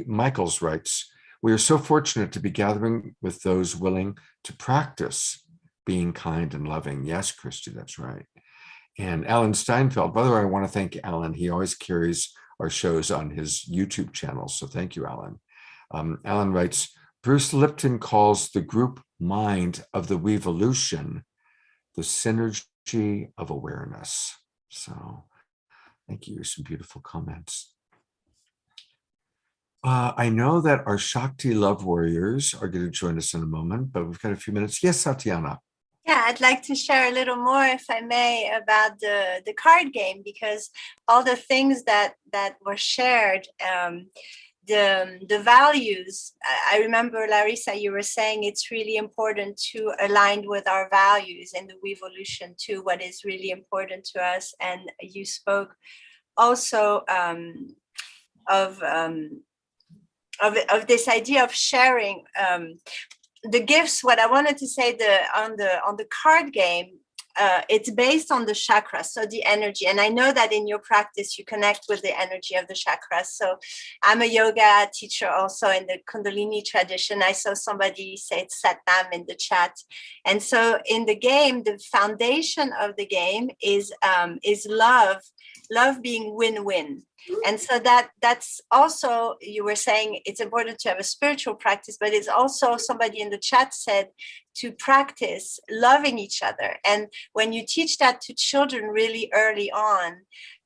Michaels writes, we are so fortunate to be gathering with those willing to practice being kind and loving. Yes, Christy, that's right. And Alan Steinfeld, by the way, I want to thank Alan. He always carries our shows on his YouTube channel. So thank you, Alan. Alan writes, Bruce Lipton calls the group mind of the Weevolution the synergy of awareness. So Thank you. Some beautiful comments. I know that our Shakti Love Warriors are going to join us in a moment, but we've got a few minutes. Yes, Tatiana. Yeah, I'd like to share a little more, if I may, about the card game, because all the things that were shared, the values. I remember, Larisa, you were saying it's really important to align with our values in the Weevolution too, what is really important to us. And you spoke also of this idea of sharing the gifts. What I wanted to say on the card game, it's based on the chakras, so the energy. And I know that in your practice, you connect with the energy of the chakras. So I'm a yoga teacher also in the Kundalini tradition. I saw somebody say Satnam in the chat. And so in the game, the foundation of the game is love being win-win. And so that's also, you were saying it's important to have a spiritual practice, but it's also, somebody in the chat said, to practice loving each other. And when you teach that to children really early on,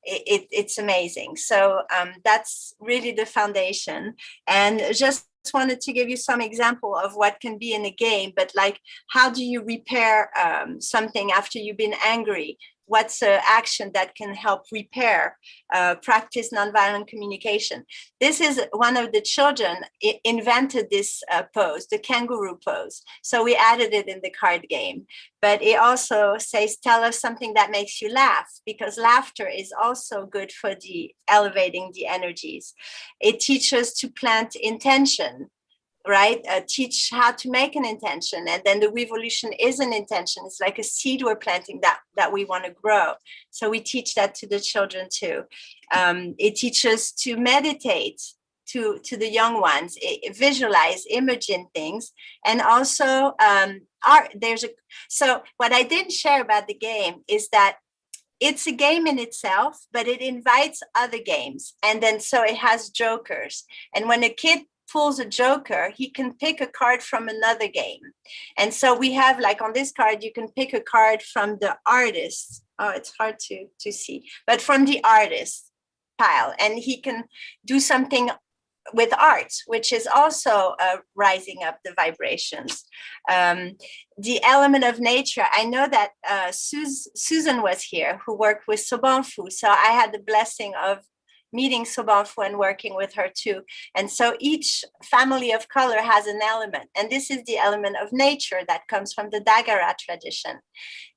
it's amazing. So that's really the foundation. And just wanted to give you some example of what can be in a game, but like, how do you repair something after you've been angry? What's an action that can help repair? Practice nonviolent communication. This is one of the children invented this pose, the kangaroo pose. So we added it in the card game. But it also says, tell us something that makes you laugh, because laughter is also good for the elevating the energies. It teaches to plant intention. Right? Teach how to make an intention. And then the Weevolution is an intention. It's like a seed we're planting that we want to grow. So we teach that to the children too. It teaches to meditate to the young ones, visualize, imagine things. And also art. So what I didn't share about the game is that it's a game in itself, but it invites other games. And then so it has jokers. And when a kid pulls a joker, he can pick a card from another game. And so we have, like on this card, you can pick a card from the artist. Oh, it's hard to see, but from the artist pile. And he can do something with art, which is also rising up the vibrations. The element of nature. I know that Susan was here, who worked with Sobanfu. So I had the blessing of meeting Sobanfu and working with her too. And so each family of color has an element. And this is the element of nature that comes from the Dagara tradition.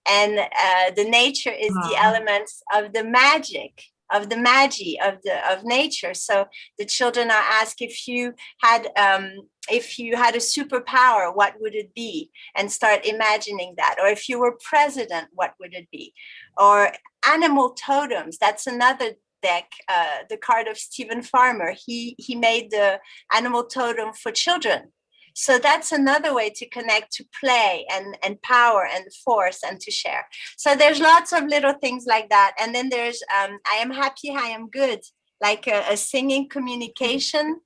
And the nature is the elements of the magic, of the magi of nature. So the children are asked, if you had a superpower, what would it be? And start imagining that. Or if you were president, what would it be? Or animal totems. That's another deck, the card of Stephen Farmer. He made the animal totem for children. So that's another way to connect to play and power and force and to share. So there's lots of little things like that. And then there's I am happy, I am good, like a singing communication,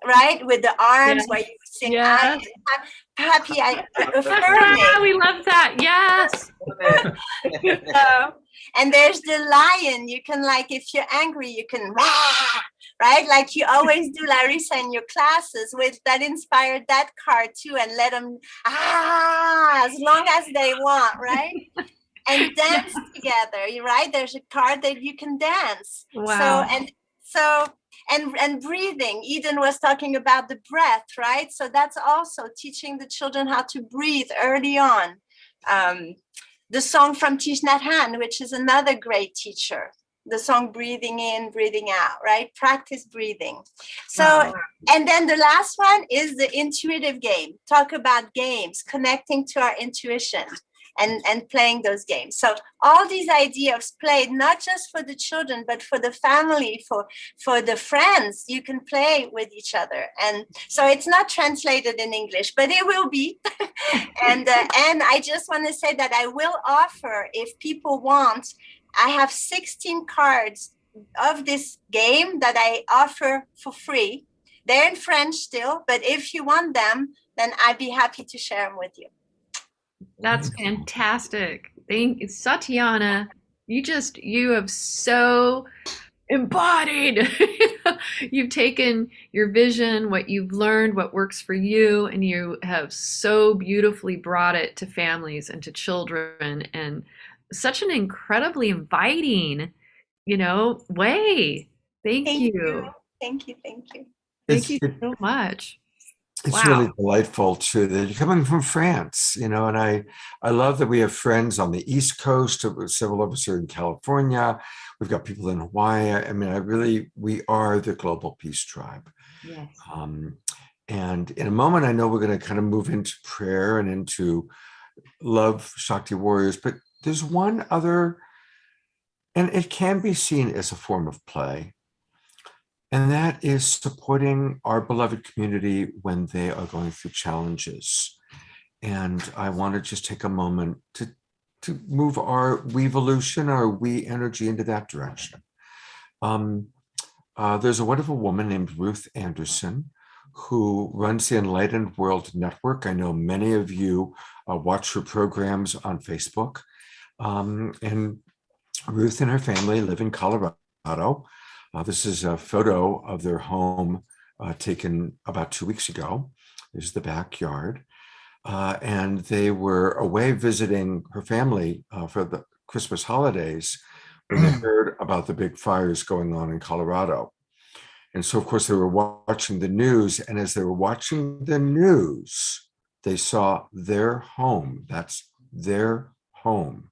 right? With the arms, where you sing, I am happy, affirming. We love that. Yes. And there's the lion. You can, like, if you're angry, you can rah, right? Like you always do, Larisa, in your classes, with that inspired that card too, and let them as long as they want, right? And dance together, right? There's a card that you can dance. Wow. And breathing. Eden was talking about the breath, right? So that's also teaching the children how to breathe early on. The song from Thich Nhat Hanh, which is another great teacher. The song Breathing In, Breathing Out, right? Practice breathing. So, and then the last one is the intuitive game. Talk about games, connecting to our intuition and playing those games. So all these ideas played not just for the children, but for the family, for the friends. You can play with each other. And so it's not translated in English, but it will be. And I just want to say that I will offer, if people want, I have 16 cards of this game that I offer for free. They're in French still, but if you want them, then I'd be happy to share them with you. That's fantastic. Thank you, Satyana. You have so embodied. You've taken your vision, what you've learned, what works for you, and you have so beautifully brought it to families and to children, and such an incredibly inviting, way. Thank Thank you. you. Thank you. Thank you. Thank It's you so much. it's Wow. really delightful too that you're coming from France, and I love that we have friends on the East Coast. Several of us are in California. We've got people in Hawaii. I mean, we are the global peace tribe. Yes. And in a moment, I know we're going to kind of move into prayer and into love Shakti warriors, but there's one other, and it can be seen as a form of play. And that is supporting our beloved community when they are going through challenges. And I want to just take a moment to move our weevolution, our we energy into that direction. There's a wonderful woman named Ruth Anderson who runs the Enlightened World Network. I know many of you watch her programs on Facebook. And Ruth and her family live in Colorado. This is a photo of their home taken about 2 weeks ago. This is the backyard. And they were away visiting her family for the Christmas holidays when they heard about the big fires going on in Colorado. And so, of course, they were watching the news. And as they were watching the news, they saw their home, that's their home,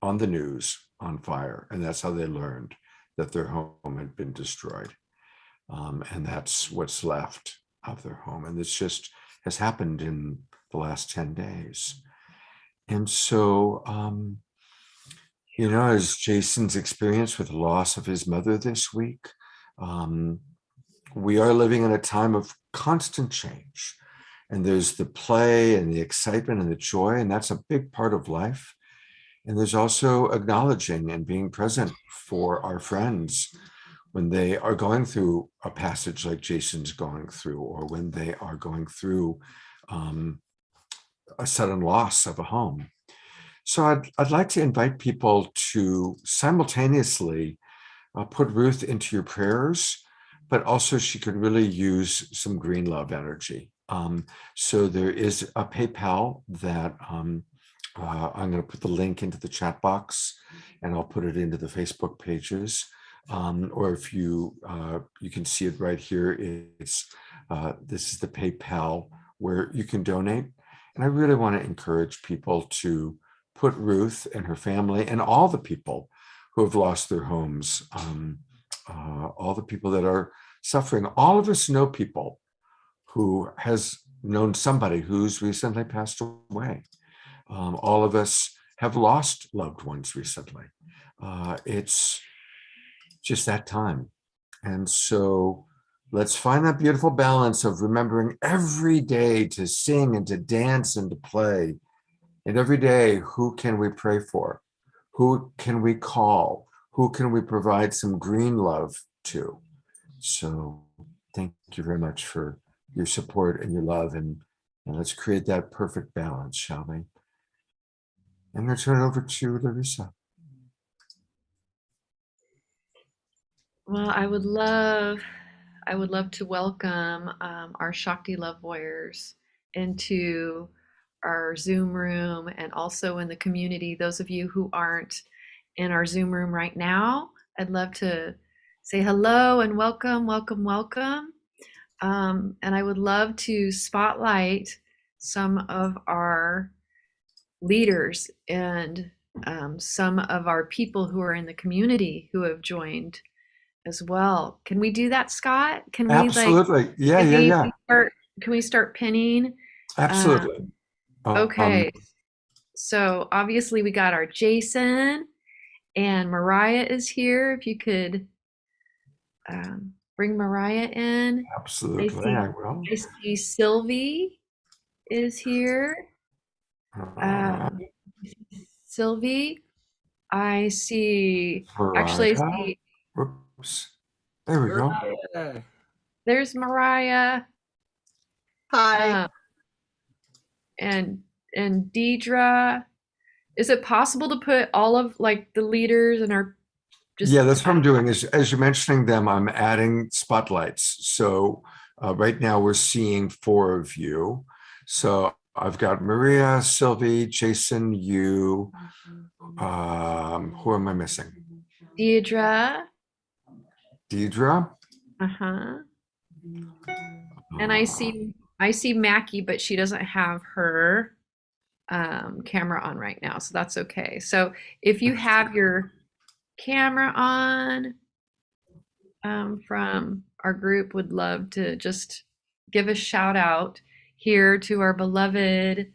on the news on fire. And that's how they learned that their home had been destroyed. And that's what's left of their home. And this just has happened in the last 10 days. And so, as Jason's experience with the loss of his mother this week, we are living in a time of constant change. And there's the play and the excitement and the joy, and that's a big part of life. And there's also acknowledging and being present for our friends when they are going through a passage like Jason's going through, or when they are going through a sudden loss of a home. So I'd like to invite people to simultaneously put Ruth into your prayers, but also she could really use some green love energy. So there is a PayPal that I'm going to put the link into the chat box, and I'll put it into the Facebook pages. Or if you can see it right here. This is the PayPal where you can donate. And I really want to encourage people to put Ruth and her family and all the people who have lost their homes, all the people that are suffering. All of us know people who has known somebody who's recently passed away. All of us have lost loved ones recently. It's just that time. And so let's find that beautiful balance of remembering every day to sing and to dance and to play. And every day, who can we pray for? Who can we call? Who can we provide some green love to? So thank you very much for your support and your love. And let's create that perfect balance, shall we? I'm going to turn it over to Larisa. Well, I would love to welcome our Shakti Love Warriors into our Zoom room, and also in the community. Those of you who aren't in our Zoom room right now, I'd love to say hello and welcome. And I would love to spotlight some of our leaders and some of our people who are in the community who have joined as well. Can we do that, Scott? Can we Absolutely. Yeah. Can we start pinning? Absolutely. Okay. So obviously we got our Jason, and Mariah is here. If you could bring Mariah in. Absolutely, I will. I see Sylvie is here. Sylvie. I see. Actually, I see. Whoops. There we go. There's Mariah. Hi. And Deidre. Is it possible to put all of the leaders and our Just Yeah, that's what I'm doing. As you're mentioning them, I'm adding spotlights. So right now we're seeing 4 of you. So I've got Maria, Sylvie, Jason, you. Who am I missing? Deidre. Deidre. Uh-huh. And I see Mackie, but she doesn't have her camera on right now, so that's okay. So if you have your camera on from our group, would love to just give a shout out here to our beloved,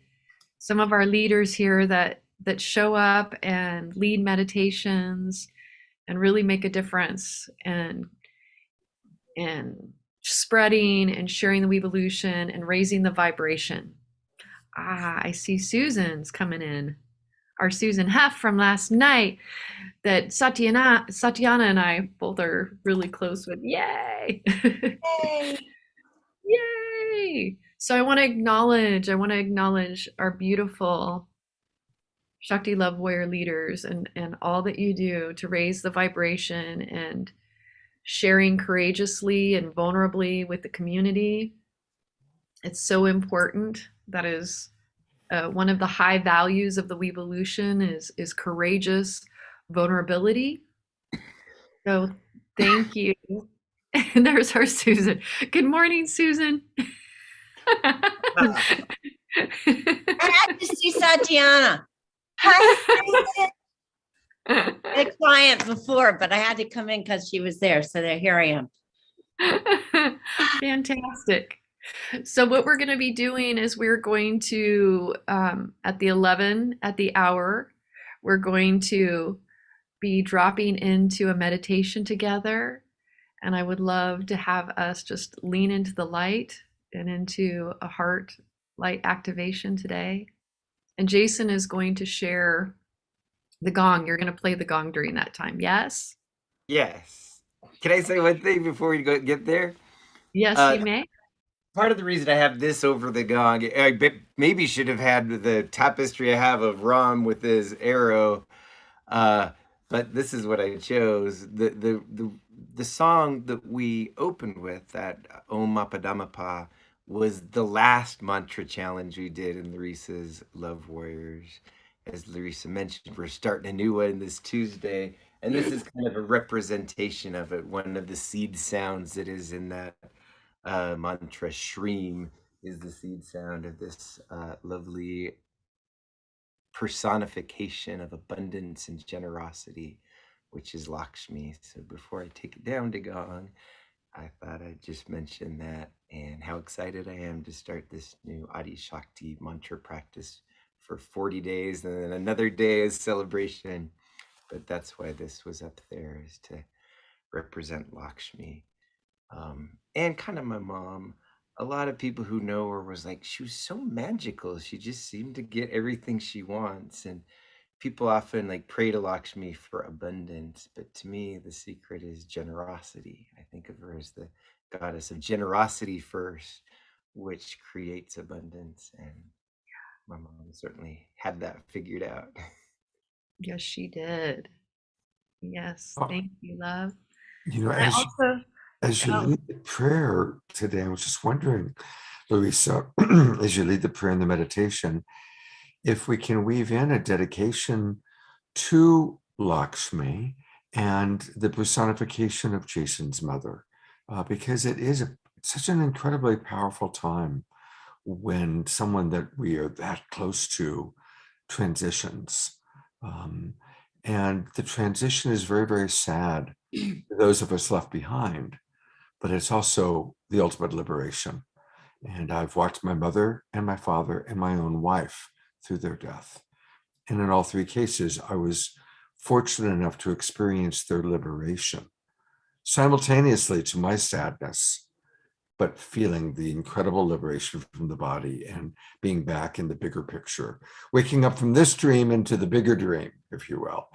some of our leaders here that show up and lead meditations and really make a difference and spreading and sharing the Weevolution and raising the vibration. I see Susan's coming in. Our Susan Huff from last night that Satyana and I both are really close with. Yay! Yay. Yay! So I want to acknowledge our beautiful Shakti Love Warrior leaders and all that you do to raise the vibration and sharing courageously and vulnerably with the community. It's so important. That is one of the high values of the Weevolution is courageous vulnerability. So thank you. And there's our Susan. Good morning, Susan. I had to see Satyana. Hi. I had a client before, but I had to come in because she was there. So there, here I am. Fantastic. So what we're going to be doing is we're going to, at the hour, we're going to be dropping into a meditation together. And I would love to have us just lean into the light and into a heart light activation today. And Jason is going to share the gong. You're going to play the gong during that time. Yes? Yes. Can I say one thing before we get there? Yes, you may. Part of the reason I have this over the gong, I maybe should have had the tapestry I have of Ram with his arrow, but this is what I chose. The song that we opened with, that Om Apadamapa, was the last mantra challenge we did in Larisa's Love Warriors. As Larisa mentioned, we're starting a new one this Tuesday, and this is kind of a representation of it. One of the seed sounds that is in that mantra, Shreem, is the seed sound of this lovely personification of abundance and generosity, which is Lakshmi. So before I take it down to gong, I thought I'd just mention that and how excited I am to start this new Adi Shakti mantra practice for 40 days and then another day as celebration. But that's why this was up there, is to represent Lakshmi. And kind of my mom. A lot of people who know her was like, she was so magical. She just seemed to get everything she wants. And people often like pray to Lakshmi for abundance. But to me, the secret is generosity. I think of her as the goddess of generosity first, which creates abundance. And my mom certainly had that figured out. Yes, she did. Yes, Oh. thank you, love. You know, I also, as you lead the prayer today, I was just wondering, Larisa, as you lead the prayer and the meditation, if we can weave in a dedication to Lakshmi and the personification of Jason's mother, because it is such an incredibly powerful time when someone that we are that close to transitions. And the transition is very, very sad for those of us left behind, but it's also the ultimate liberation. And I've watched my mother and my father and my own wife through their death. And in all 3 cases, I was fortunate enough to experience their liberation simultaneously to my sadness, but feeling the incredible liberation from the body and being back in the bigger picture, waking up from this dream into the bigger dream, if you will.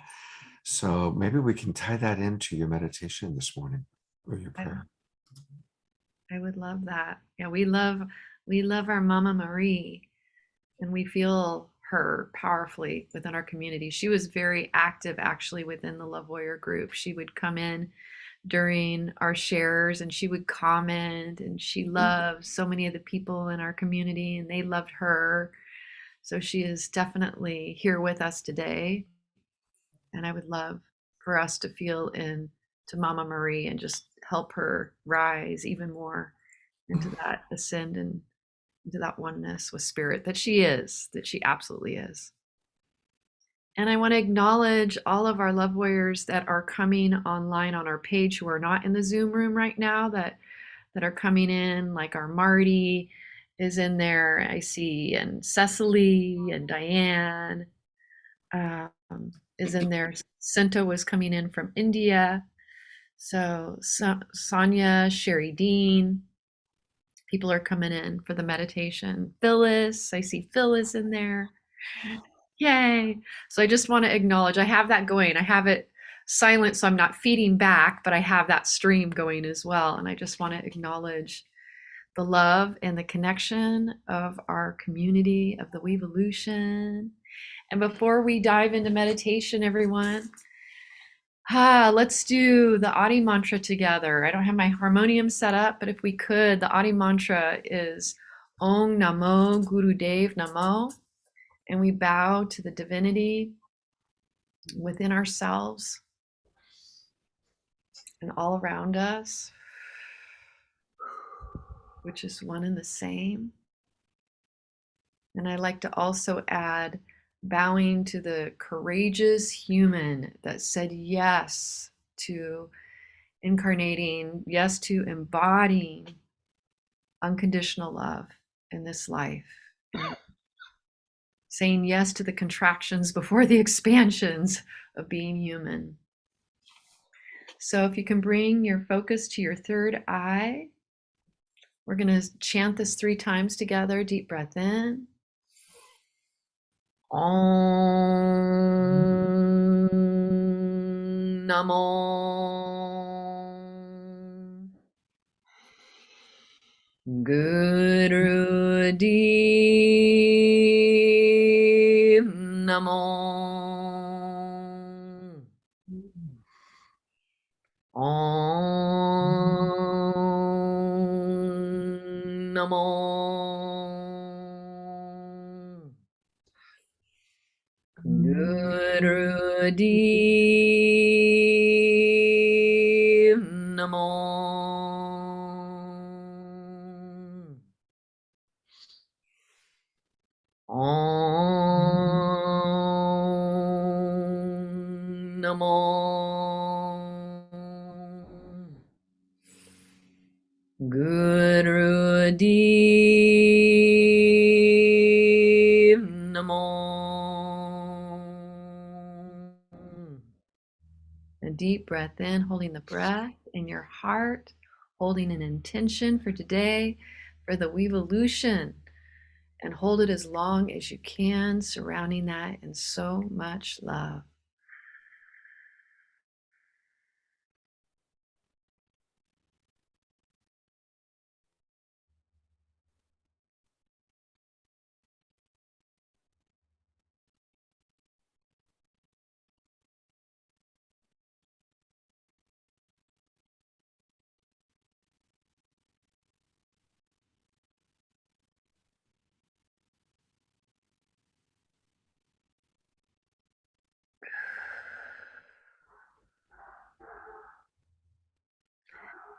So maybe we can tie that into your meditation this morning or your prayer. I would love that. Yeah, we love our Mama Marie, and we feel her powerfully within our community. She was very active actually within the Love Warrior group. She would come in during our shares and she would comment, and she loved so many of the people in our community and they loved her. So she is definitely here with us today. And I would love for us to feel in to Mama Marie and just help her rise even more into that ascend and into that oneness with spirit that she absolutely is. And I want to acknowledge all of our love warriors that are coming online on our page who are not in the Zoom room right now, that are coming in, like our Marty is in there, I see, and Cecily and Diane is in there. Cinta was coming in from India. So Sonia, Sherry Dean, people are coming in for the meditation. Phyllis, I see Phyllis in there. Yay. So I just want to acknowledge, I have that going. I have it silent, so I'm not feeding back, but I have that stream going as well. And I just want to acknowledge the love and the connection of our community of the Weevolution. And before we dive into meditation, everyone, let's do the Adi mantra together. I don't have my harmonium set up, but if we could, the Adi mantra is Om Namo Gurudev Namo. And we bow to the divinity within ourselves and all around us, which is one and the same. And I like to also add bowing to the courageous human that said yes to incarnating, yes to embodying unconditional love in this life. Saying yes to the contractions before the expansions of being human. So if you can bring your focus to your third eye, we're going to chant this 3 times together. Deep breath in. Om Namo Guru Dev Namo Om Namo Guru Dev Namo Om Namo Guru Dev Namo. A deep breath in, holding the breath in your heart, holding an intention for today, for the Weevolution, and hold it as long as you can, surrounding that in so much love.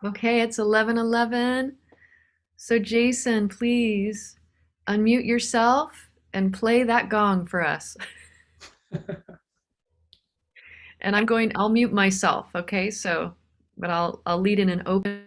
Okay, it's 11:11. So Jason, please unmute yourself and play that gong for us. And I'll mute myself, okay? So, but I'll lead in an open.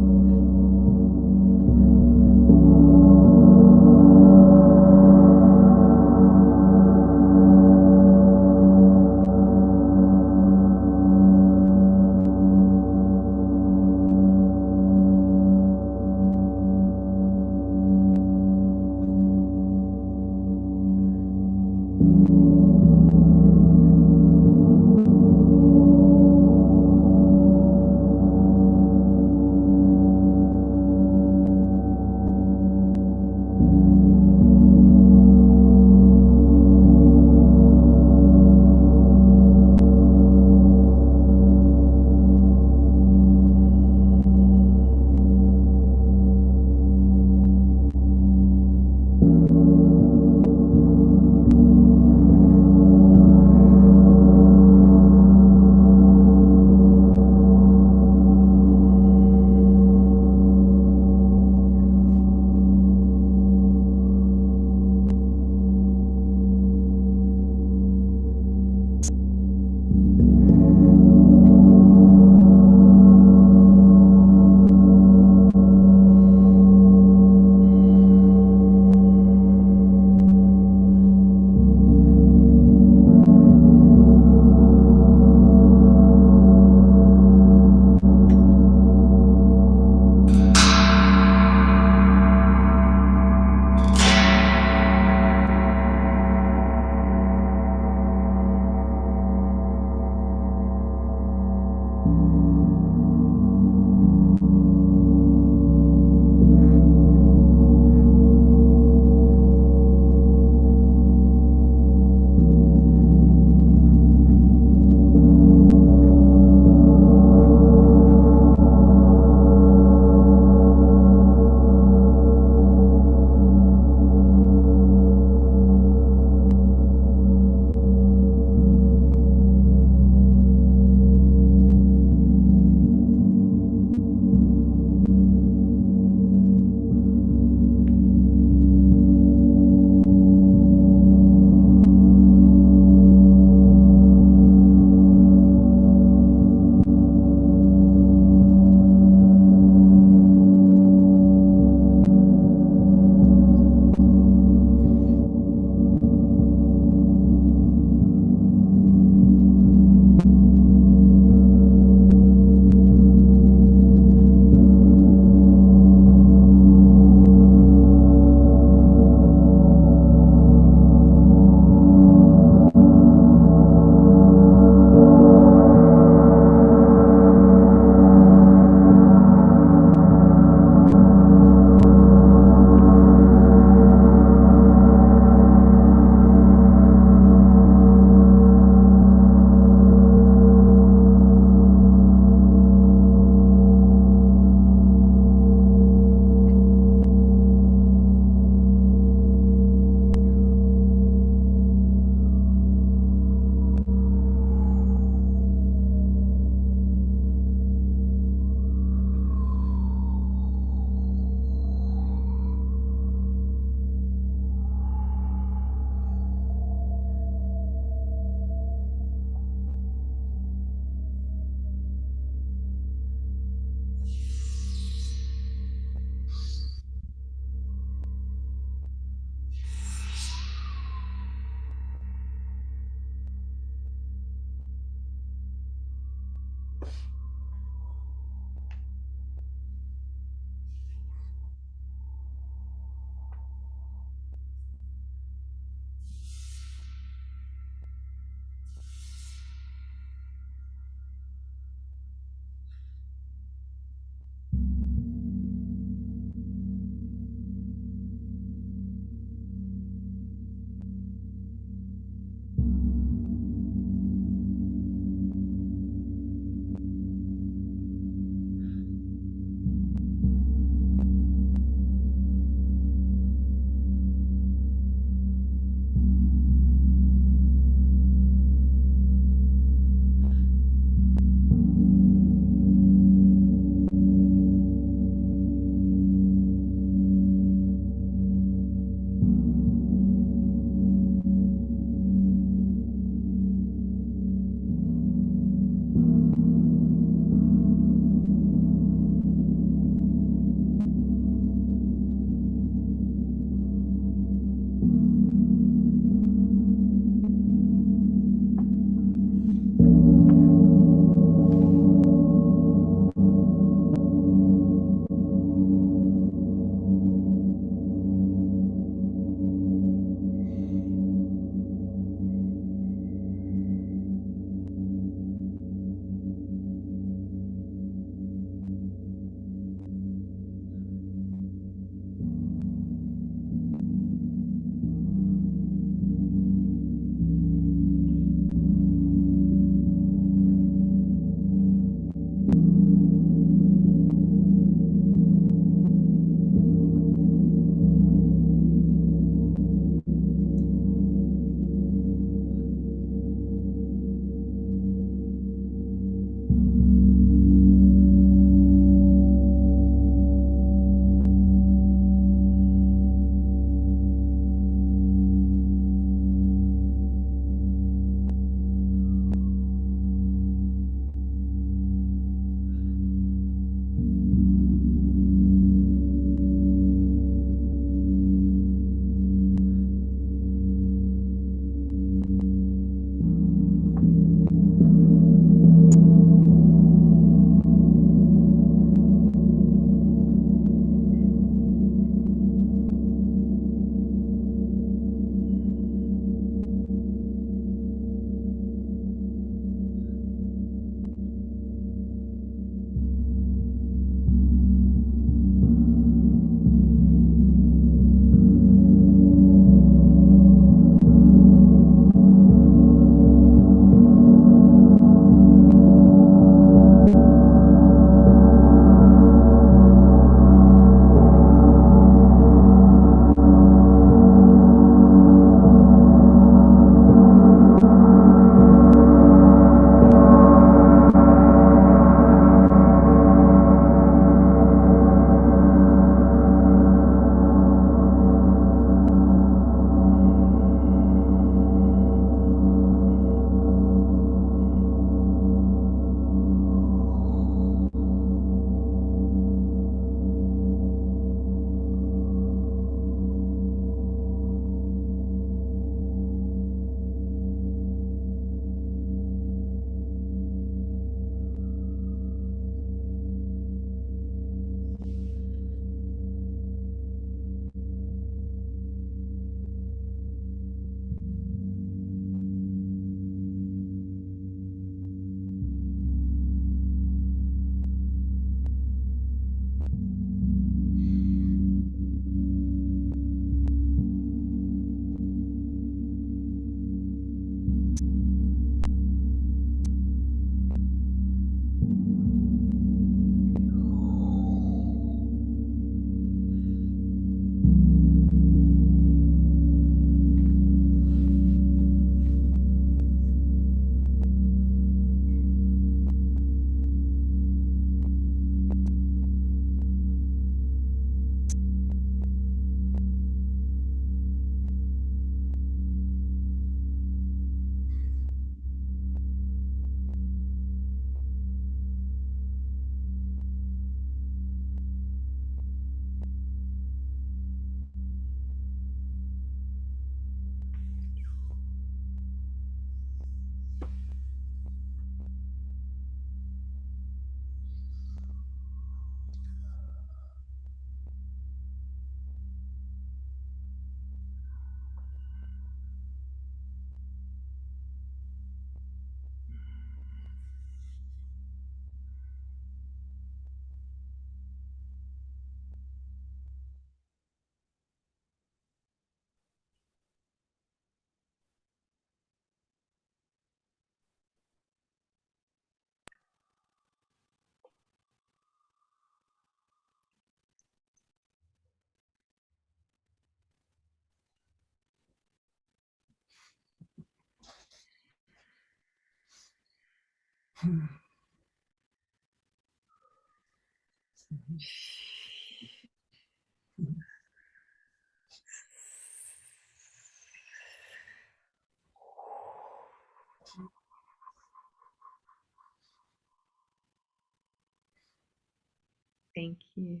Thank you.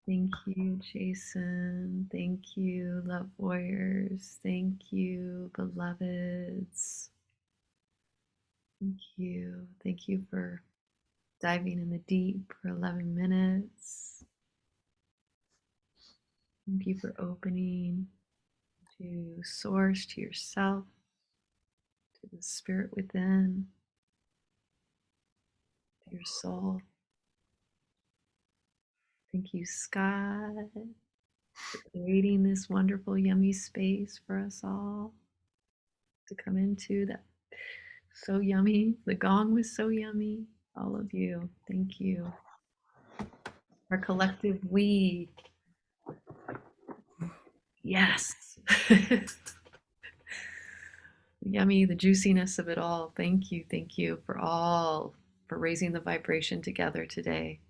Thank you, Jason. Thank you, love warriors. Thank you, beloveds. Thank you. Thank you for diving in the deep for 11 minutes. Thank you for opening to source, to yourself, to the spirit within, to your soul. Thank you, Scott, for creating this wonderful, yummy space for us all to come into. That so yummy. The gong was so yummy. All of you, thank you. Our collective we. Yes. Yummy, the juiciness of it all. Thank you for all, for raising the vibration together today.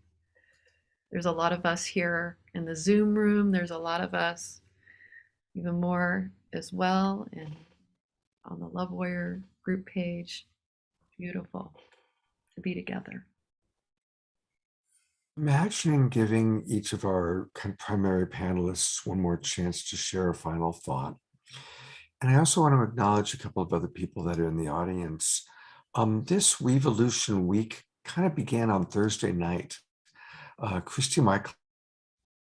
There's a lot of us here in the Zoom room. There's a lot of us, even more as well, and on the Love Warrior group page. Beautiful to be together. Imagining giving each of our primary panelists one more chance to share a final thought. And I also want to acknowledge a couple of other people that are in the audience. This Weevolution week kind of began on Thursday night. Christy Michael,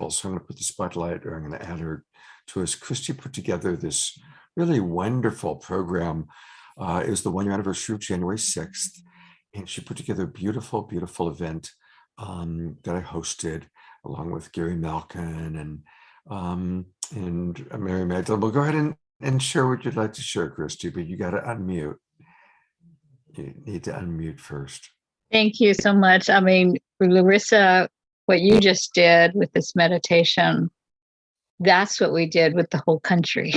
so I'm going to put the spotlight, or I'm going to add her to us. Christy put together this really wonderful program. It was the 1 year anniversary of January 6th. And she put together a beautiful, beautiful event that I hosted along with Gary Malkin and Mary Magdalene. Well, go ahead and share what you'd like to share, Christy, but you got to unmute. You need to unmute first. Thank you so much. I mean, Larisa, what you just did with this meditation, that's what we did with the whole country.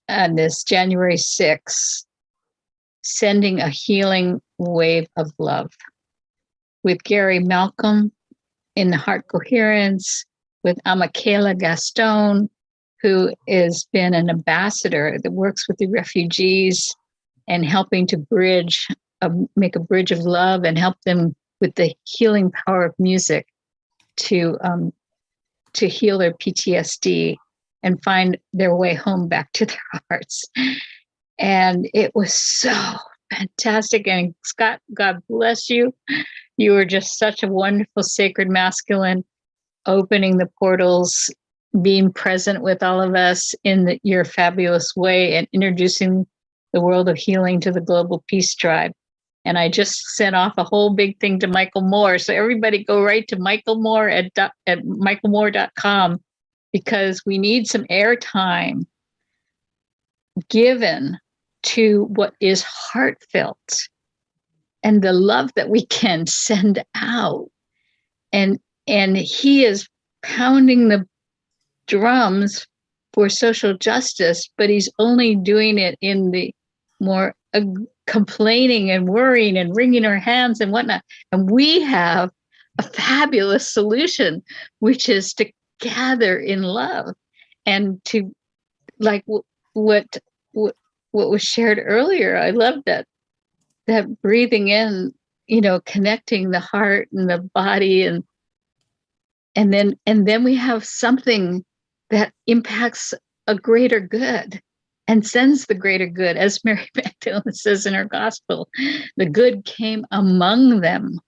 And this January 6th, sending a healing wave of love with Gary Malcolm in the Heart Coherence, with Michaela Gaston, who has been an ambassador that works with the refugees and helping to bridge, make a bridge of love and help them with the healing power of music to heal their PTSD and find their way home back to their hearts. And it was so fantastic. And Scott, God bless you. You were just such a wonderful, sacred masculine, opening the portals, being present with all of us in your fabulous way, and introducing the world of healing to the Global Peace Tribe. And I just sent off a whole big thing to Michael Moore. So everybody go right to Michael Moore at michaelmoore.com, because we need some airtime given to what is heartfelt and the love that we can send out. And he is pounding the drums for social justice, but he's only doing it in the more complaining and worrying and wringing our hands and whatnot. And we have a fabulous solution, which is to gather in love and to, like what was shared earlier. I love that breathing in, connecting the heart and the body, and then we have something that impacts a greater good and sends the greater good. As Mary Magdalene says in her gospel, the good came among them.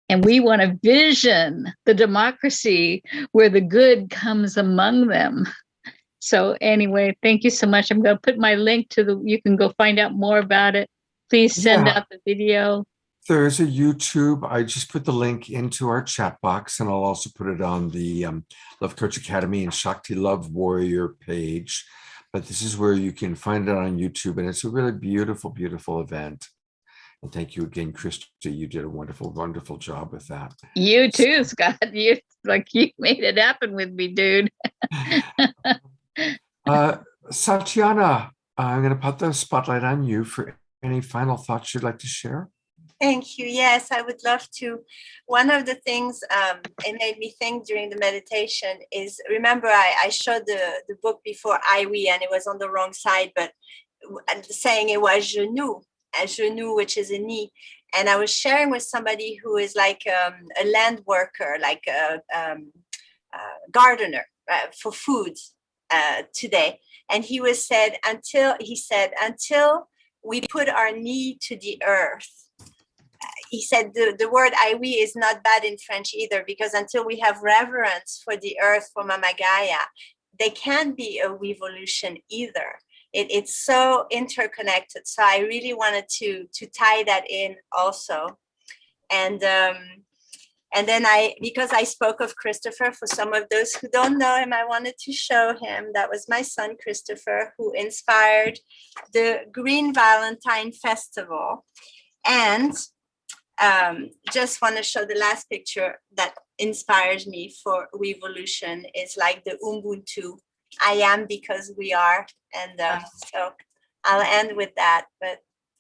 And we want to vision the democracy where the good comes among them. So anyway, thank you so much. I'm going to put my link you can go find out more about it. Please send out the video. There's a YouTube. I just put the link into our chat box, and I'll also put it on the Love Coach Academy and Shakti Love Warrior page. But this is where you can find it on YouTube, and it's a really beautiful, beautiful event. And thank you again, Christy. You did a wonderful, wonderful job with that. You too, Scott. You made it happen with me, dude. Satyana, I'm going to put the spotlight on you for any final thoughts you'd like to share. Thank you. Yes, I would love to. One of the things it made me think during the meditation is, remember, I showed the book before, Iwi, and it was on the wrong side, but saying it was genou, which is a knee. And I was sharing with somebody who is like a land worker, like a gardener for food today. And he said, until we put our knee to the earth, he said the word Iwi is not bad in French either, because until we have reverence for the earth, for Mama Gaia, they can't be a revolution either. It's so interconnected. So I really wanted to tie that in also. And then because I spoke of Christopher, for some of those who don't know him, I wanted to show him. That was my son, Christopher, who inspired the Green Valentine Festival. And just want to show the last picture that inspires me for revolution is like the Ubuntu. I am because we are. And so I'll end with that. But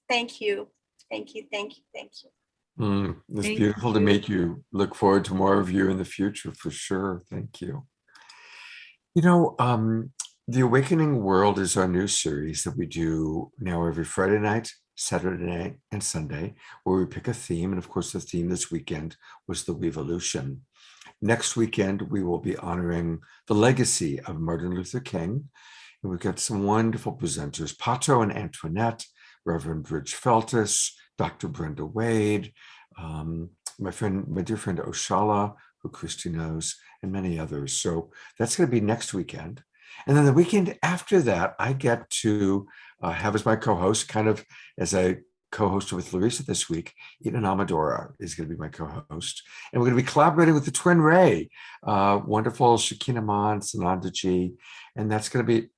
thank you. Thank you. Thank you. Thank you. It's Thank beautiful to you. meet you. Look forward to more of you in the future for sure. Thank you. You know, The Awakening World is our new series that we do now every Friday night, Saturday night, and Sunday, where we pick a theme. And of course, the theme this weekend was the Wevolution. Next weekend, we will be honoring the legacy of Martin Luther King. And we've got some wonderful presenters, Pato and Antoinette, Reverend Bridge Feltus, Dr. Brenda Wade, my dear friend Oshala, who Christy knows, and many others. So that's going to be next weekend. And then the weekend after that, I get to have as my co-host, kind of as I co-hosted with Larisa this week, Eden Amamora is going to be my co-host. And we're going to be collaborating with the Twin Ray, wonderful Shakina Man, Sananda Ji. And that's going to be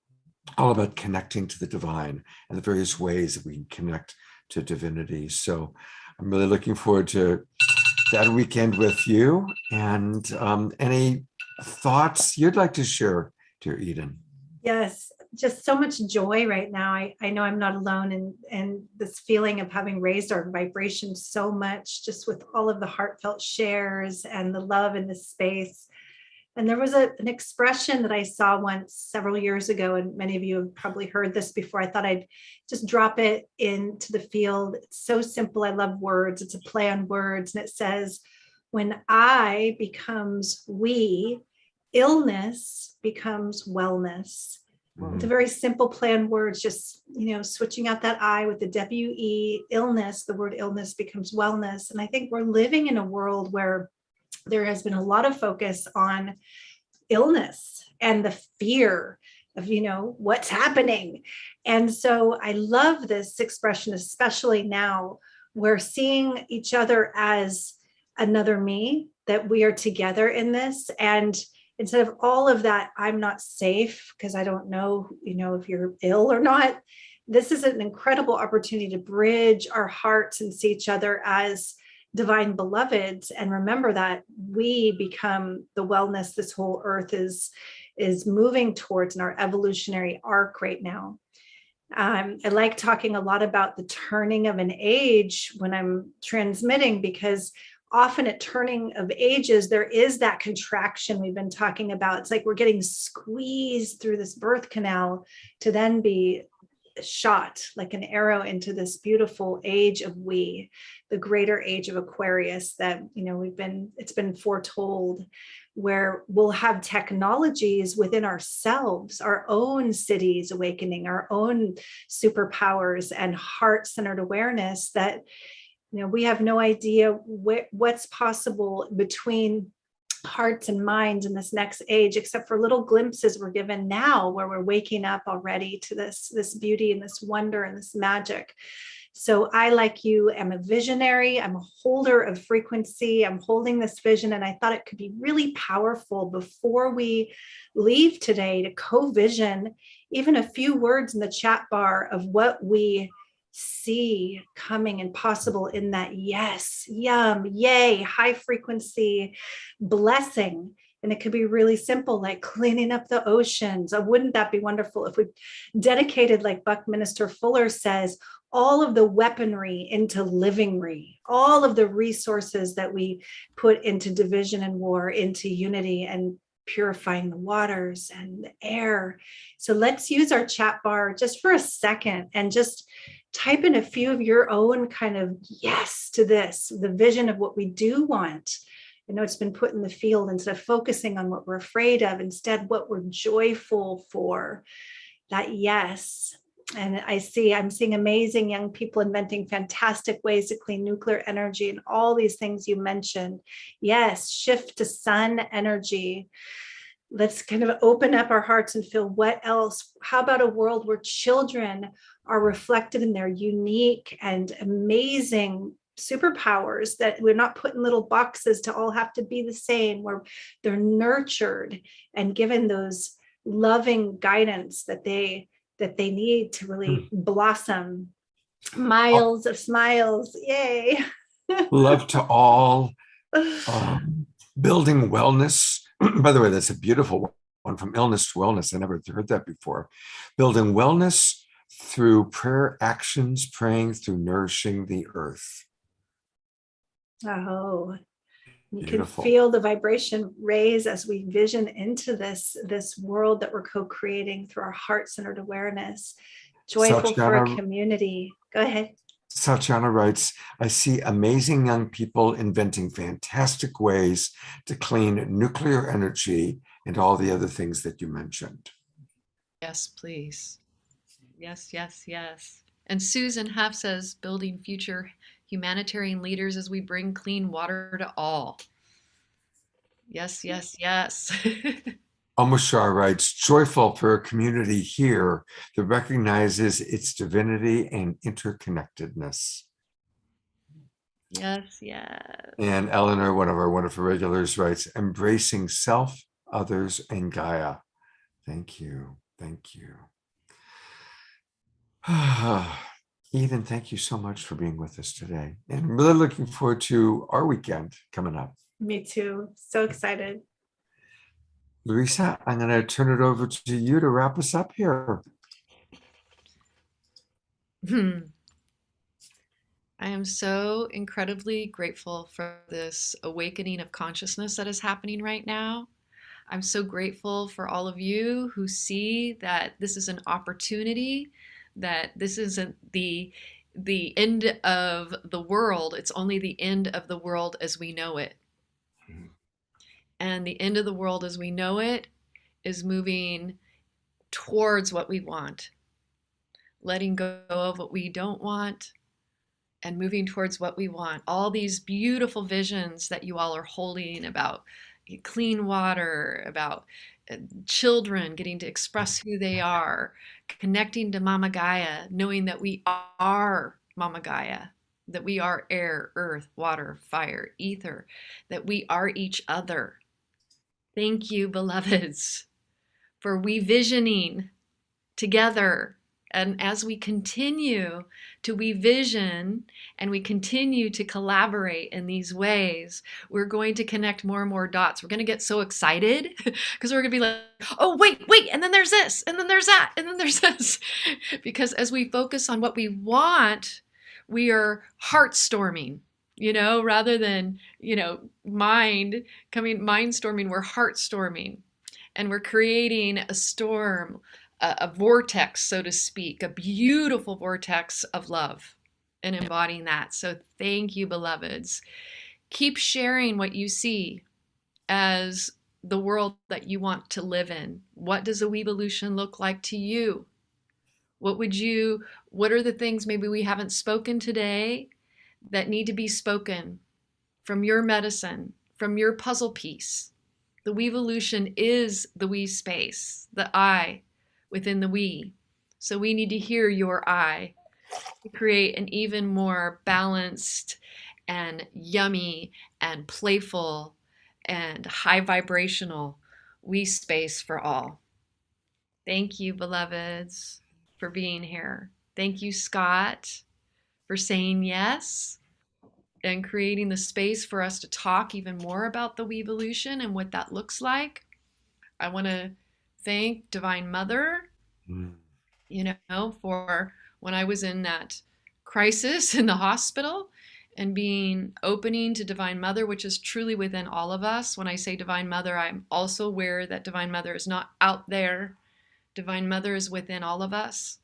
all about connecting to the divine and the various ways that we can connect to divinity. So I'm really looking forward to that weekend with you. And any thoughts you'd like to share, dear Eden? Yes, just so much joy right now. I know I'm not alone, and this feeling of having raised our vibration so much, just with all of the heartfelt shares and the love in this space. And there was an expression that I saw once several years ago, and many of you have probably heard this before. I thought I'd just drop it into the field. It's so simple. I love words. It's a play on words. And it says, when I becomes we, illness becomes wellness. It's a very simple play on words, just, switching out that I with the W-E, illness, the word illness becomes wellness. And I think we're living in a world where there has been a lot of focus on illness and the fear of, what's happening. And so I love this expression, especially now we're seeing each other as another me, that we are together in this. And instead of all of that, I'm not safe because I don't know, if you're ill or not. This is an incredible opportunity to bridge our hearts and see each other as divine beloveds, and remember that we become the wellness this whole earth is moving towards in our evolutionary arc right now. I like talking a lot about the turning of an age when I'm transmitting, because often at turning of ages, there is that contraction we've been talking about. It's like we're getting squeezed through this birth canal to then be shot like an arrow into this beautiful age of we, the greater age of Aquarius that, it's been foretold, where we'll have technologies within ourselves, our own cities awakening, our own superpowers and heart-centered awareness that, we have no idea what's possible between hearts and minds in this next age, except for little glimpses we're given now, where we're waking up already to this beauty and this wonder and this magic. So I, like you, am a visionary. I'm a holder of frequency. I'm holding this vision, and I thought it could be really powerful before we leave today to co-vision even a few words in the chat bar of what we see coming and possible in that yes, yum, yay, high frequency blessing. And it could be really simple, like cleaning up the oceans. Wouldn't that be wonderful if we dedicated, like Buckminster Fuller says, all of the weaponry into livingry, all of the resources that we put into division and war, into unity and purifying the waters and the air. So let's use our chat bar just for a second and just type in a few of your own kind of yes to this, the vision of what we do want. I know it's been put in the field, instead of focusing on what we're afraid of, instead what we're joyful for, that yes. And I'm seeing amazing young people inventing fantastic ways to clean nuclear energy and all these things you mentioned. Yes, shift to sun energy. Let's kind of open up our hearts and feel what else. How about a world where children are reflected in their unique and amazing superpowers, that we're not put in little boxes to all have to be the same, where they're nurtured and given those loving guidance that they need to really blossom. Miles of smiles, yay. Love to all. Building wellness. By the way, that's a beautiful one, from illness to wellness. I never heard that before. Building wellness through prayer actions, praying through nourishing the earth. Oh, you Beautiful. can feel the vibration raise as we vision into this world that we're co-creating through our heart-centered awareness. Joyful for a community. Go ahead. Satchana writes, I see amazing young people inventing fantastic ways to clean nuclear energy and all the other things that you mentioned. Yes, please. Yes, yes, yes. And Susan Huff says, building future humanitarian leaders as we bring clean water to all. Yes, yes, yes. Amashar writes, joyful for a community here that recognizes its divinity and interconnectedness. Yes, yes. And Eleanor, one of our wonderful regulars, writes, embracing self, others, and Gaia. Thank you. Thank you. Eden, thank you so much for being with us today. And I'm really looking forward to our weekend coming up. Me too. So excited. Larisa, I'm going to turn it over to you to wrap us up here. I am so incredibly grateful for this awakening of consciousness that is happening right now. I'm so grateful for all of you who see that this is an opportunity, that this isn't the end of the world. It's only the end of the world as we know it. And the end of the world as we know it is moving towards what we want, letting go of what we don't want, and moving towards what we want. All these beautiful visions that you all are holding about clean water, about children getting to express who they are, connecting to Mama Gaia, knowing that we are Mama Gaia, that we are air, earth, water, fire, ether, that we are each other. Thank you, beloveds, for we-visioning together. And as we continue to we-vision and we continue to collaborate in these ways, we're going to connect more and more dots. We're going to get so excited because we're going to be like, oh, wait, and then there's this, and then there's that, and then there's this. Because as we focus on what we want, we are heart-storming. Rather than, mind storming, we're heart storming. And we're creating a storm, a vortex, so to speak, a beautiful vortex of love, and embodying that. So thank you, beloveds. Keep sharing what you see as the world that you want to live in. What does a Weevolution look like to you? What are the things maybe we haven't spoken today that need to be spoken from your medicine, from your puzzle piece? The Weevolution is the we space, the I within the we. So we need to hear your I to create an even more balanced and yummy and playful and high vibrational we space for all. Thank you, beloveds, for being here. Thank you, Scott, for saying yes. and creating the space for us to talk even more about the Weevolution and what that looks like. I want to thank Divine Mother, for when I was in that crisis in the hospital and being opening to Divine Mother, which is truly within all of us. When I say Divine Mother, I'm also aware that Divine Mother is not out there. Divine Mother is within all of us,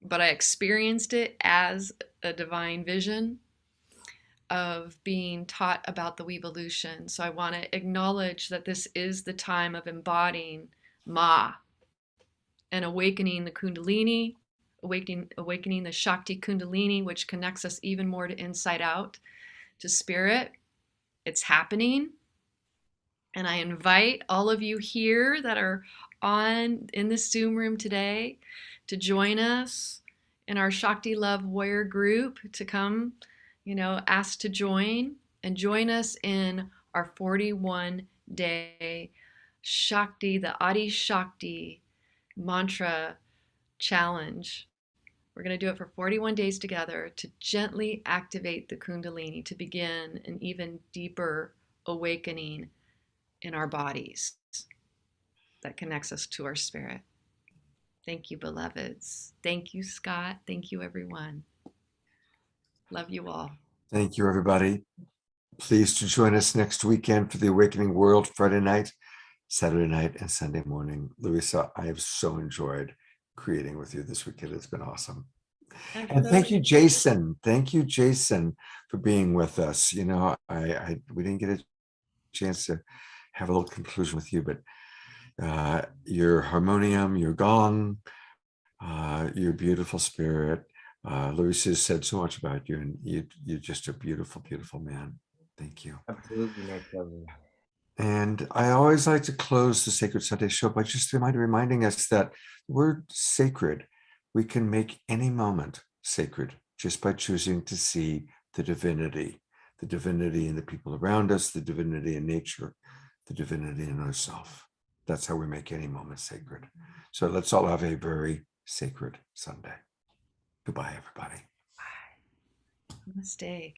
but I experienced it as a divine vision of being taught about the Weevolution. So I want to acknowledge that this is the time of embodying Ma and awakening the Kundalini, awakening the Shakti Kundalini, which connects us even more to inside out, to spirit. It's happening. And I invite all of you here that are in this Zoom room today to join us in our Shakti Love Warrior group, to come, ask to join and join us in our 41-day Shakti, the Adi Shakti mantra challenge. We're going to do it for 41 days together to gently activate the Kundalini, to begin an even deeper awakening in our bodies that connects us to our spirit. Thank you, beloveds. Thank you, Scott. Thank you, everyone. Love you all. Thank you, everybody. Please to join us next weekend for the Awakening World, Friday night, Saturday night, and Sunday morning. Larisa, I have so enjoyed creating with you this weekend. It's been awesome. And thank you, Jason. Thank you, Jason, for being with us. We didn't get a chance to have a little conclusion with you, but your harmonium, your gong, your beautiful spirit. Larisa has said so much about you, and you're just a beautiful, beautiful man. Thank you. Absolutely, my pleasure. And I always like to close the Sacred Sunday show by just reminding us that the word sacred, we can make any moment sacred just by choosing to see the divinity in the people around us, the divinity in nature, the divinity in ourselves. That's how we make any moment sacred. So let's all have a very sacred Sunday. Goodbye, everybody. Bye. Namaste.